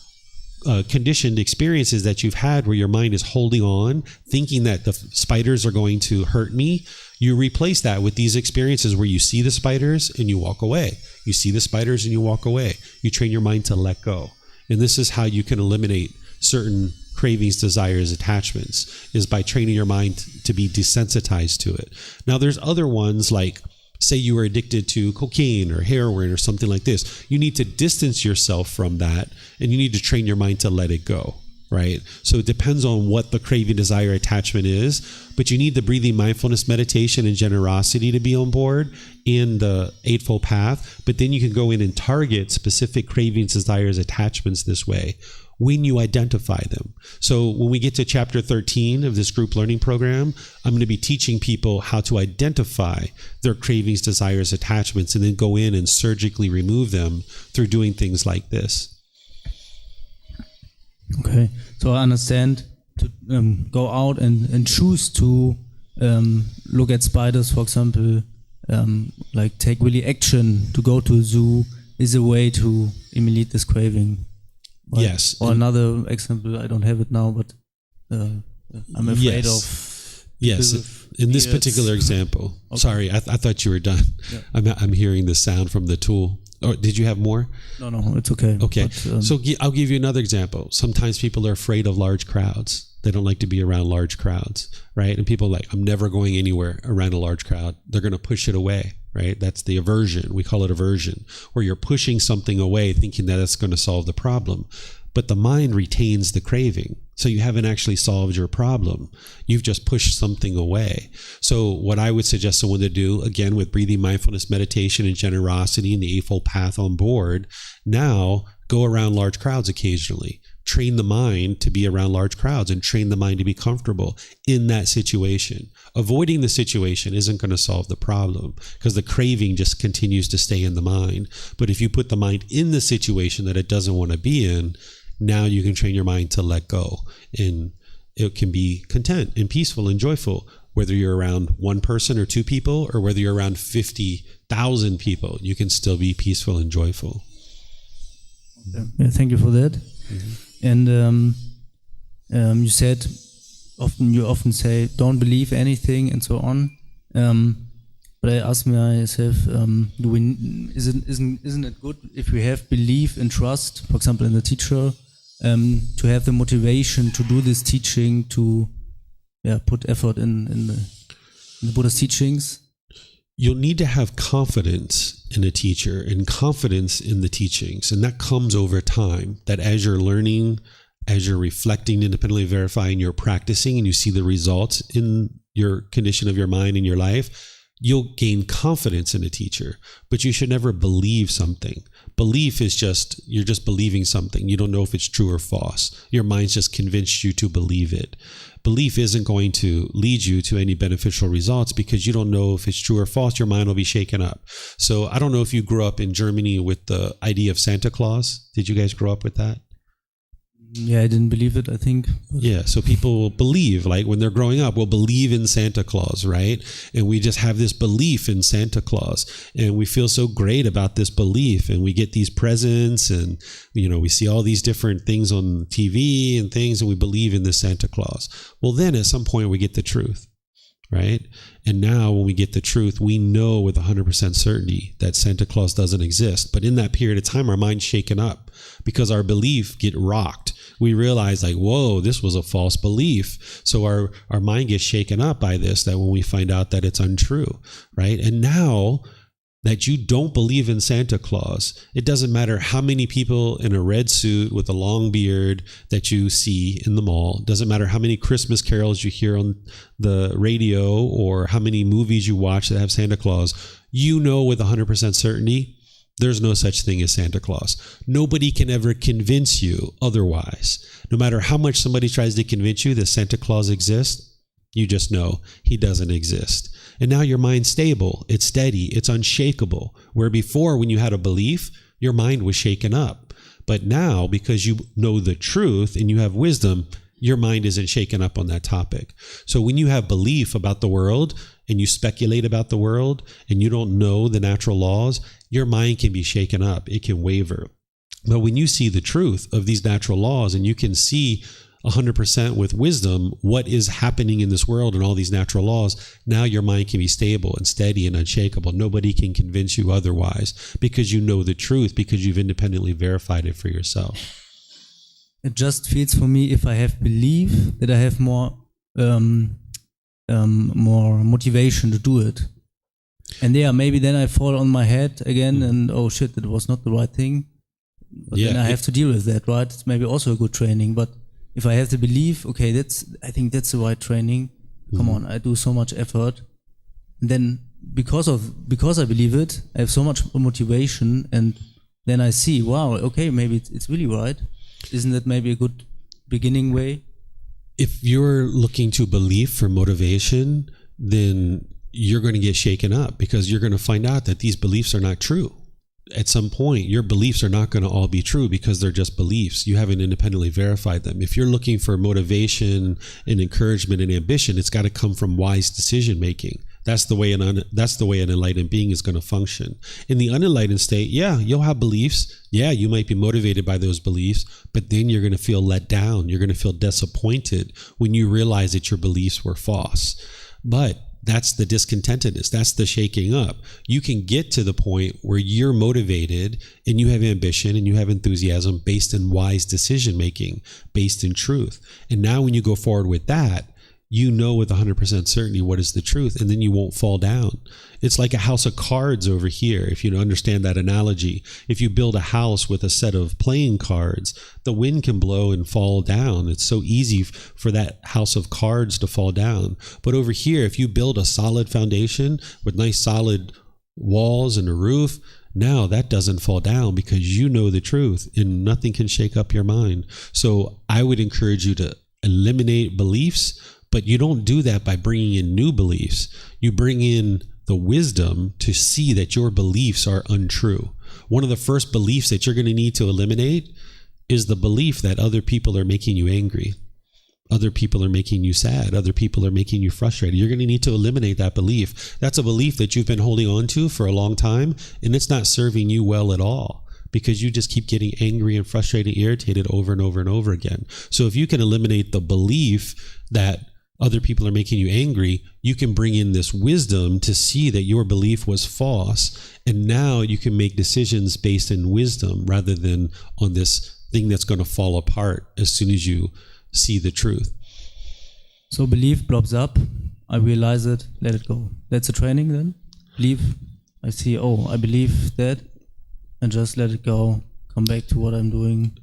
conditioned experiences that you've had where your mind is holding on, thinking that the spiders are going to hurt me. You replace that with these experiences where you see the spiders and you walk away. You see the spiders and you walk away. You train your mind to let go. And this is how you can eliminate certain cravings, desires, attachments, is by training your mind to be desensitized to it. Now, there's other ones like, say you were addicted to cocaine or heroin or something like this. You need to distance yourself from that, and you need to train your mind to let it go, right? So it depends on what the craving, desire, attachment is, but you need the breathing mindfulness meditation and generosity to be on board in the Eightfold Path. But then you can go in and target specific cravings, desires, attachments this way when you identify them. So when we get to chapter 13 of this group learning program, I'm going to be teaching people how to identify their cravings, desires, attachments, and then go in and surgically remove them through doing things like this. Okay, so I understand to go out and choose to look at spiders, for example, like take really action to go to a zoo is a way to eliminate this craving. Right? Yes. Or another example, I don't have it now, but I'm afraid of. Yes. In this particular example. Okay. Sorry, I thought you were done. Yeah. I'm hearing the sound from the tool. Or did you have more? No, it's okay. Okay. But, so I'll give you another example. Sometimes people are afraid of large crowds. They don't like to be around large crowds, right? And people are like, I'm never going anywhere around a large crowd. They're going to push it away, right? That's the aversion. We call it aversion, where you're pushing something away thinking that it's going to solve the problem. But the mind retains the craving. So you haven't actually solved your problem. You've just pushed something away. So what I would suggest someone to do, again, with breathing, mindfulness, meditation, and generosity and the Eightfold Path on board, now go around large crowds occasionally. Train the mind to be around large crowds and train the mind to be comfortable in that situation. Avoiding the situation isn't going to solve the problem because the craving just continues to stay in the mind. But if you put the mind in the situation that it doesn't want to be in, now you can train your mind to let go, and it can be content and peaceful and joyful, whether you're around one person or two people, or whether you're around 50,000 people, you can still be peaceful and joyful. Yeah, thank you for that. Mm-hmm. And you said you often say don't believe anything and so on. But I ask myself, isn't it good if we have belief and trust, for example, in the teacher, to have the motivation to do this teaching, to put effort in the Buddha's teachings? You'll need to have confidence in a teacher and confidence in the teachings. And that comes over time, that as you're learning, as you're reflecting, independently verifying, you're practicing, and you see the results in your condition of your mind in your life, you'll gain confidence in a teacher. But you should never believe something. Belief is just, you're just believing something. You don't know if it's true or false. Your mind's just convinced you to believe it. Belief isn't going to lead you to any beneficial results because you don't know if it's true or false. Your mind will be shaken up. So I don't know if you grew up in Germany with the idea of Santa Claus. Did you guys grow up with that? Yeah, I didn't believe it, I think. Yeah, so people will believe, like when they're growing up, will believe in Santa Claus, right? And we just have this belief in Santa Claus, and we feel so great about this belief, and we get these presents, and we see all these different things on TV and things, and we believe in this Santa Claus. Well, then at some point we get the truth, right? And now when we get the truth, we know with 100% certainty that Santa Claus doesn't exist. But in that period of time, our mind's shaken up because our belief get rocked. We realize like, whoa, this was a false belief. So our mind gets shaken up by this, that when we find out that it's untrue, right? And now that you don't believe in Santa Claus, it doesn't matter how many people in a red suit with a long beard that you see in the mall. It doesn't matter how many Christmas carols you hear on the radio or how many movies you watch that have Santa Claus. You know with 100% certainty, there's no such thing as Santa Claus. Nobody can ever convince you otherwise. No matter how much somebody tries to convince you that Santa Claus exists, you just know he doesn't exist. And now your mind's stable, it's steady, it's unshakable. Where before, when you had a belief, your mind was shaken up. But now, because you know the truth and you have wisdom, your mind isn't shaken up on that topic. So when you have belief about the world and you speculate about the world and you don't know the natural laws, your mind can be shaken up. It can waver. But when you see the truth of these natural laws and you can see 100% with wisdom what is happening in this world and all these natural laws, now your mind can be stable and steady and unshakable. Nobody can convince you otherwise because you know the truth, because you've independently verified it for yourself. It just feels for me, if I have belief, that I have more motivation to do it. And maybe then I fall on my head again and, oh shit, that was not the right thing. But then I have to deal with that, right? It's maybe also a good training, but if I have the belief, okay, I think that's the right training. Come on, I do so much effort. And then because I believe it, I have so much motivation, and then I see, wow, okay, maybe it's really right. Isn't that maybe a good beginning way? If you're looking to belief for motivation, then you're going to get shaken up because you're going to find out that these beliefs are not true. At some point, your beliefs are not going to all be true because they're just beliefs. You haven't independently verified them. If you're looking for motivation and encouragement and ambition, it's got to come from wise decision making. That's the way an enlightened being is going to function. In the unenlightened state, yeah, you'll have beliefs. Yeah, you might be motivated by those beliefs, but then you're going to feel let down. You're going to feel disappointed when you realize that your beliefs were false. But that's the discontentedness. That's the shaking up. You can get to the point where you're motivated and you have ambition and you have enthusiasm based in wise decision making, based in truth. And now when you go forward with that, you know with 100% certainty what is the truth, and then you won't fall down. It's like a house of cards over here, if you understand that analogy. If you build a house with a set of playing cards, the wind can blow and fall down. It's so easy for that house of cards to fall down. But over here, if you build a solid foundation with nice solid walls and a roof, now that doesn't fall down because you know the truth and nothing can shake up your mind. So I would encourage you to eliminate beliefs, but you don't do that by bringing in new beliefs. You bring in the wisdom to see that your beliefs are untrue. One of the first beliefs that you're going to need to eliminate is the belief that other people are making you angry. Other people are making you sad. Other people are making you frustrated. You're going to need to eliminate that belief. That's a belief that you've been holding on to for a long time, and it's not serving you well at all because you just keep getting angry and frustrated, irritated over and over and over again. So if you can eliminate the belief that other people are making you angry, you can bring in this wisdom to see that your belief was false. And now you can make decisions based in wisdom rather than on this thing that's going to fall apart as soon as you see the truth. So belief blobs up. I realize it, let it go. That's a training then? Belief, I see, I believe that, and just let it go. Come back to what I'm doing.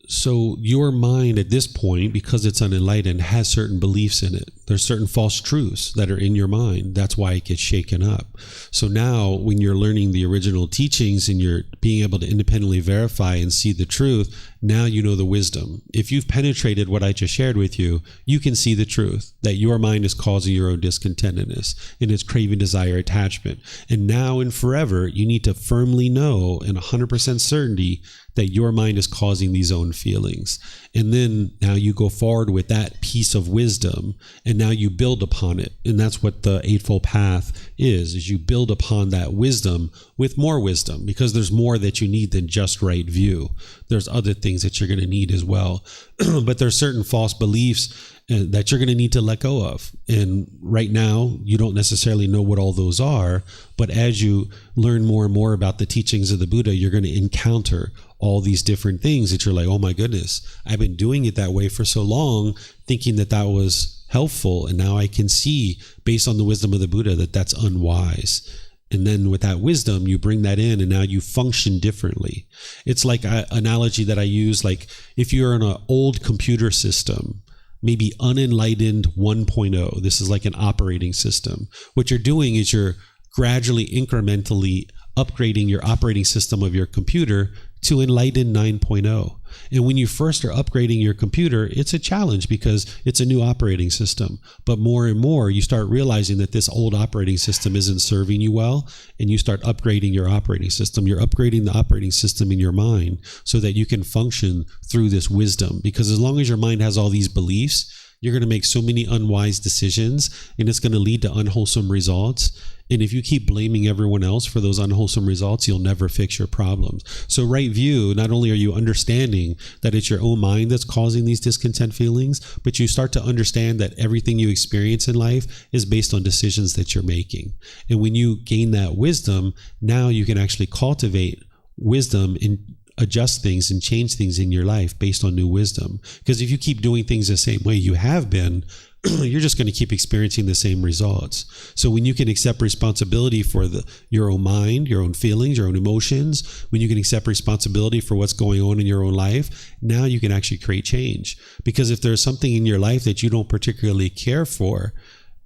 So your mind at this point, because it's unenlightened, has certain beliefs in it. There's certain false truths that are in your mind. That's why it gets shaken up. So now when you're learning the original teachings and you're being able to independently verify and see the truth, now you know the wisdom. If you've penetrated what I just shared with you, you can see the truth that your mind is causing your own discontentedness and it's craving, desire, attachment. And now and forever, you need to firmly know and 100% certainty that your mind is causing these own feelings. And then now you go forward with that piece of wisdom and now you build upon it. And that's what the Eightfold Path is you build upon that wisdom with more wisdom, because there's more that you need than just right view. There's other things that you're going to need as well. But there's certain false beliefs that you're going to need to let go of. And right now, you don't necessarily know what all those are, but as you learn more and more about the teachings of the Buddha, you're going to encounter all these different things that you're like, oh my goodness, I've been doing it that way for so long, thinking that that was helpful. And now I can see, based on the wisdom of the Buddha, that that's unwise. And then with that wisdom, you bring that in and now you function differently. It's like an analogy that I use, like if you're in an old computer system, maybe unenlightened 1.0, this is like an operating system. What you're doing is you're gradually, incrementally upgrading your operating system of your computer to enlightened 9.0. And when you first are upgrading your computer, it's a challenge because it's a new operating system. But more and more, you start realizing that this old operating system isn't serving you well, and you start upgrading your operating system. You're upgrading the operating system in your mind so that you can function through this wisdom. Because as long as your mind has all these beliefs, you're going to make so many unwise decisions, and it's going to lead to unwholesome results. And if you keep blaming everyone else for those unwholesome results, you'll never fix your problems. So right view, not only are you understanding that it's your own mind that's causing these discontent feelings, but you start to understand that everything you experience in life is based on decisions that you're making. And when you gain that wisdom, now you can actually cultivate wisdom and adjust things and change things in your life based on new wisdom. Because if you keep doing things the same way you have been, you're just going to keep experiencing the same results. So when you can accept responsibility for your own mind, your own feelings, your own emotions, when you can accept responsibility for what's going on in your own life, now you can actually create change. Because if there's something in your life that you don't particularly care for,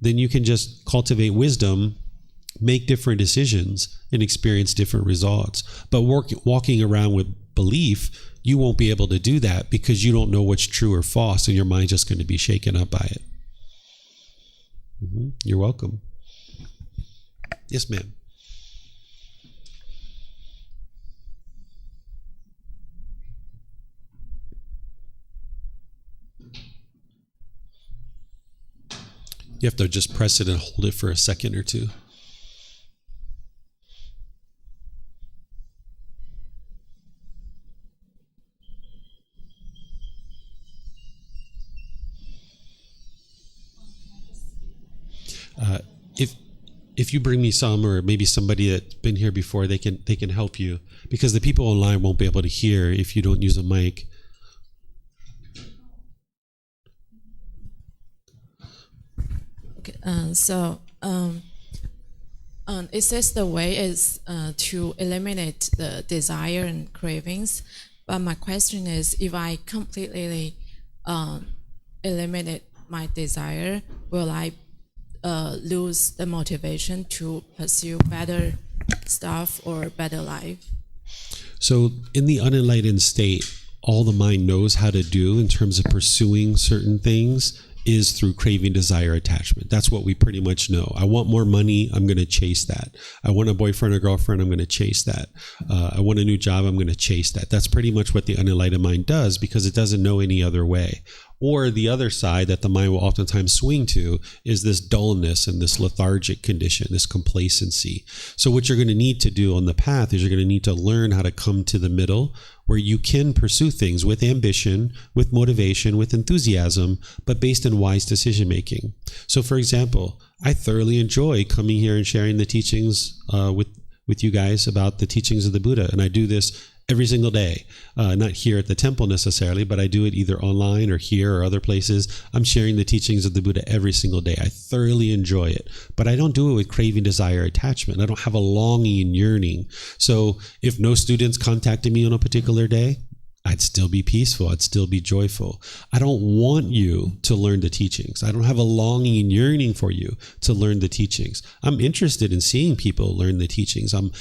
then you can just cultivate wisdom, make different decisions, and experience different results. But walking around with belief, you won't be able to do that because you don't know what's true or false, and your mind's just going to be shaken up by it. You're welcome. Yes, ma'am. You have to just press it and hold it for a second or two. If you bring me some, or maybe somebody that's been here before, they can help you, because the people online won't be able to hear if you don't use a mic. Okay, it says the way is to eliminate the desire and cravings, but my question is, if I completely eliminate my desire, will I lose the motivation to pursue better stuff or better life? So in the unenlightened state, all the mind knows how to do in terms of pursuing certain things is through craving, desire, attachment. That's what we pretty much know. I want more money, I'm going to chase that. I want a boyfriend or girlfriend, I'm going to chase that. I want a new job, I'm going to chase that. That's pretty much what the unenlightened mind does, because it doesn't know any other way. Or the other side that the mind will oftentimes swing to is this dullness and this lethargic condition, this complacency. So what you're going to need to do on the path is you're going to need to learn how to come to the middle, where you can pursue things with ambition, with motivation, with enthusiasm, but based in wise decision making. So for example, I thoroughly enjoy coming here and sharing the teachings with you guys about the teachings of the Buddha. And I do this every single day, not here at the temple necessarily, but I do it either online or here or other places. I'm sharing the teachings of the Buddha every single day. I thoroughly enjoy it, but I don't do it with craving, desire, attachment. I don't have a longing and yearning. So if no students contacted me on a particular day, I'd still be peaceful. I'd still be joyful. I don't want you to learn the teachings. I don't have a longing and yearning for you to learn the teachings. I'm interested in seeing people learn the teachings. I'm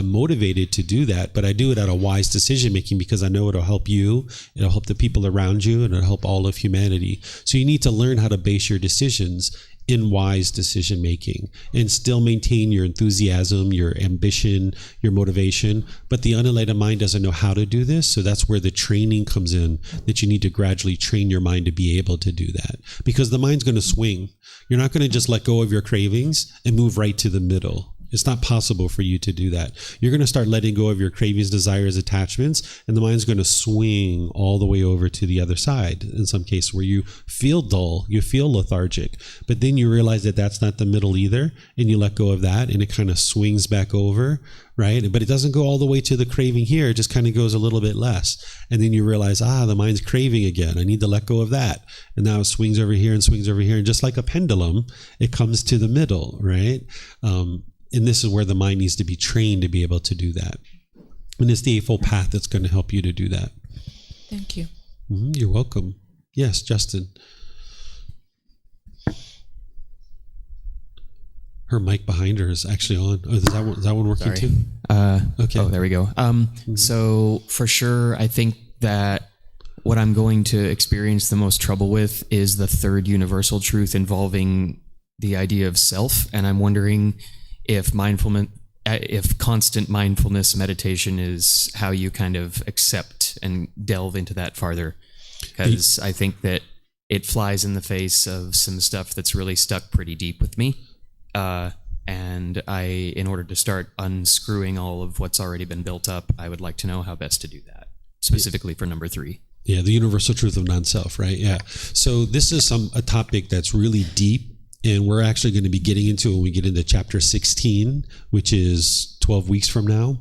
motivated to do that, but I do it out of wise decision making because I know it'll help you, it'll help the people around you, and it'll help all of humanity. So you need to learn how to base your decisions in wise decision making and still maintain your enthusiasm, your ambition, your motivation. But the unenlightened mind doesn't know how to do this. So that's where the training comes in, that you need to gradually train your mind to be able to do that, because the mind's going to swing. You're not going to just let go of your cravings and move right to the middle. It's not possible for you to do that. You're going to start letting go of your cravings, desires, attachments, and the mind's going to swing all the way over to the other side in some case where you feel dull, you feel lethargic, but then you realize that that's not the middle either, and you let go of that, and it kind of swings back over, right? But it doesn't go all the way to the craving here. It just kind of goes a little bit less. And then you realize, the mind's craving again. I need to let go of that. And now it swings over here and swings over here. And just like a pendulum, it comes to the middle, right? And this is where the mind needs to be trained to be able to do that. And it's the Eightfold Path that's going to help you to do that. Thank you. You're welcome. Yes, Justin. Her mic behind her is actually on. Oh, is that one working too? Okay. Oh, there we go. So for sure, I think that what I'm going to experience the most trouble with is the third universal truth involving the idea of self. And I'm wondering if constant mindfulness meditation is how you kind of accept and delve into that farther, because I think that it flies in the face of some stuff that's really stuck pretty deep with me. And in order to start unscrewing all of what's already been built up, I would like to know how best to do that, specifically for number 3. Yeah, the universal truth of non-self, right? Yeah. So this is a topic that's really deep. And we're actually going to be getting into it when we get into chapter 16, which is 12 weeks from now.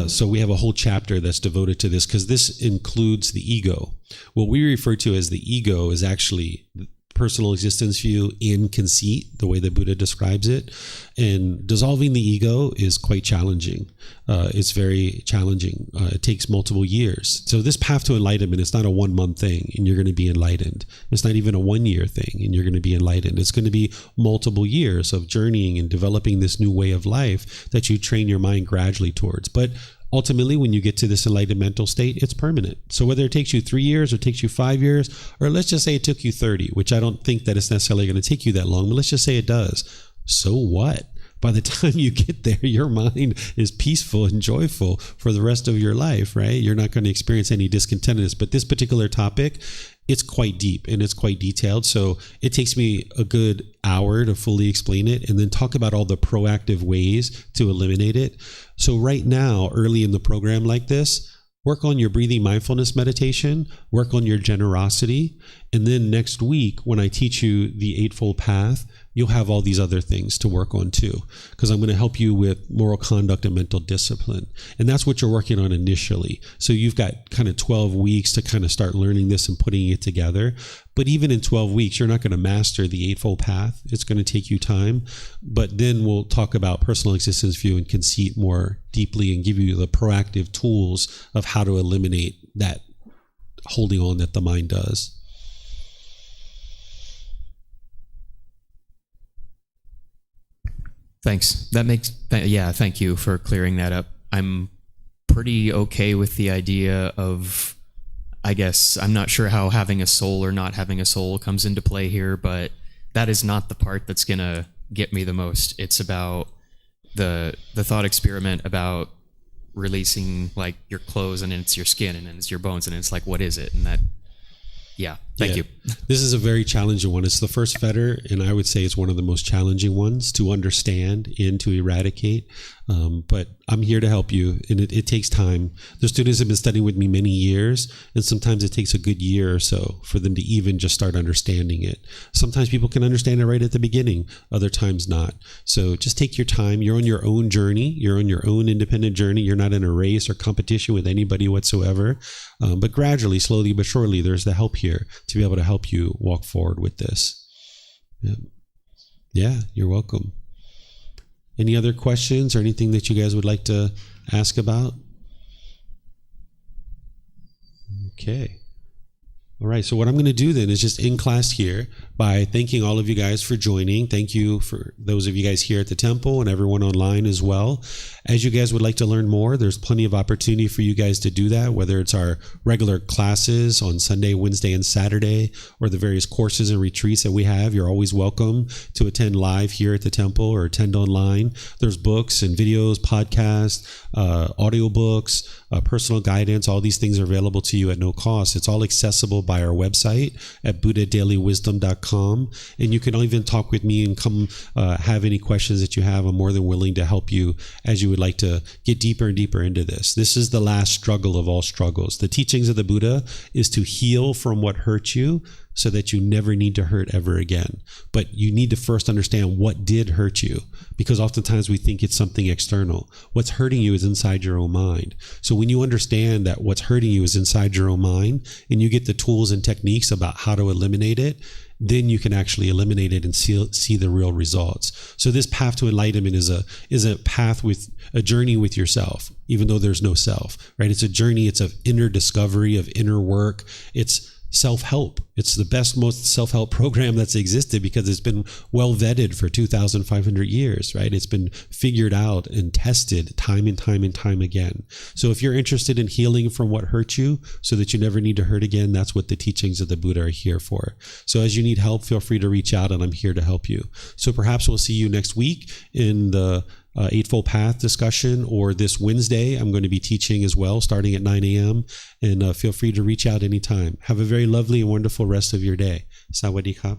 So we have a whole chapter that's devoted to this, because this includes the ego. What we refer to as the ego is actually personal existence view in conceit, the way that Buddha describes it. And dissolving the ego is quite challenging. It's very challenging. It takes multiple years. So this path to enlightenment is not a 1-month thing and you're going to be enlightened. It's not even a 1-year thing and you're going to be enlightened. It's going to be multiple years of journeying and developing this new way of life that you train your mind gradually towards. But ultimately, when you get to this enlightened mental state, it's permanent. So whether it takes you 3 years or takes you 5 years, or let's just say it took you 30, which I don't think that it's necessarily going to take you that long, but let's just say it does. So what? By the time you get there, your mind is peaceful and joyful for the rest of your life, right? You're not going to experience any discontentedness. But this particular topic, it's quite deep and it's quite detailed. So it takes me a good hour to fully explain it and then talk about all the proactive ways to eliminate it. So right now, early in the program like this, work on your breathing mindfulness meditation, work on your generosity. And then next week, when I teach you the Eightfold Path, you'll have all these other things to work on too, because I'm going to help you with moral conduct and mental discipline. And that's what you're working on initially. So you've got kind of 12 weeks to kind of start learning this and putting it together. But even in 12 weeks, you're not going to master the Eightfold Path. It's going to take you time. But then we'll talk about personal existence view and conceit more deeply and give you the proactive tools of how to eliminate that holding on that the mind does. Thanks. Thank you for clearing that up. I'm pretty okay with the idea of, I guess, I'm not sure how having a soul or not having a soul comes into play here, but that is not the part that's going to get me the most. It's about the thought experiment about releasing like your clothes and it's your skin and then it's your bones and it's like, what is it? And that, thank you. This is a very challenging one. It's the first fetter, and I would say it's one of the most challenging ones to understand and to eradicate. But I'm here to help you, and it takes time. The students have been studying with me many years, and sometimes it takes a good year or so for them to even just start understanding it. Sometimes people can understand it right at the beginning, other times not. So just take your time. You're on your own journey. You're on your own independent journey. You're not in a race or competition with anybody whatsoever. But gradually, slowly but surely, there's the help here to be able to help you walk forward with this. Yeah, you're welcome. Any other questions or anything that you guys would like to ask about? Okay. All right, so what I'm going to do then is just end class here by thanking all of you guys for joining. Thank you for those of you guys here at the temple and everyone online as well. As you guys would like to learn more, there's plenty of opportunity for you guys to do that, whether it's our regular classes on Sunday, Wednesday, and Saturday, or the various courses and retreats that we have. You're always welcome to attend live here at the temple or attend online. There's books and videos, podcasts, audiobooks, personal guidance. All these things are available to you at no cost. It's all accessible by our website at buddhadailywisdom.com. And you can even talk with me and come have any questions that you have. I'm more than willing to help you as you would like to get deeper and deeper into this. This is the last struggle of all struggles. The teachings of the Buddha is to heal from what hurt you so that you never need to hurt ever again. But you need to first understand what did hurt you, because oftentimes we think it's something external. What's hurting you is inside your own mind. So when you understand that what's hurting you is inside your own mind, and you get the tools and techniques about how to eliminate it, then you can actually eliminate it and see the real results. So this path to enlightenment is a path with a journey with yourself, even though there's no self, right? It's a journey. It's of inner discovery, of inner work. It's self-help. It's the best, most self-help program that's existed because it's been well vetted for 2,500 years, right? It's been figured out and tested time and time and time again. So if you're interested in healing from what hurt you so that you never need to hurt again, that's what the teachings of the Buddha are here for. So as you need help, feel free to reach out and I'm here to help you. So perhaps we'll see you next week in the Eightfold Path discussion, or this Wednesday I'm going to be teaching as well starting at 9 a.m. and feel free to reach out anytime. Have a very lovely and wonderful rest of your day. Sawadee Kap.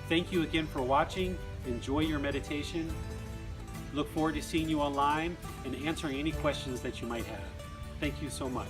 Thank you again for watching. Enjoy your meditation. Look forward to seeing you online and answering any questions that you might have. Thank you so much.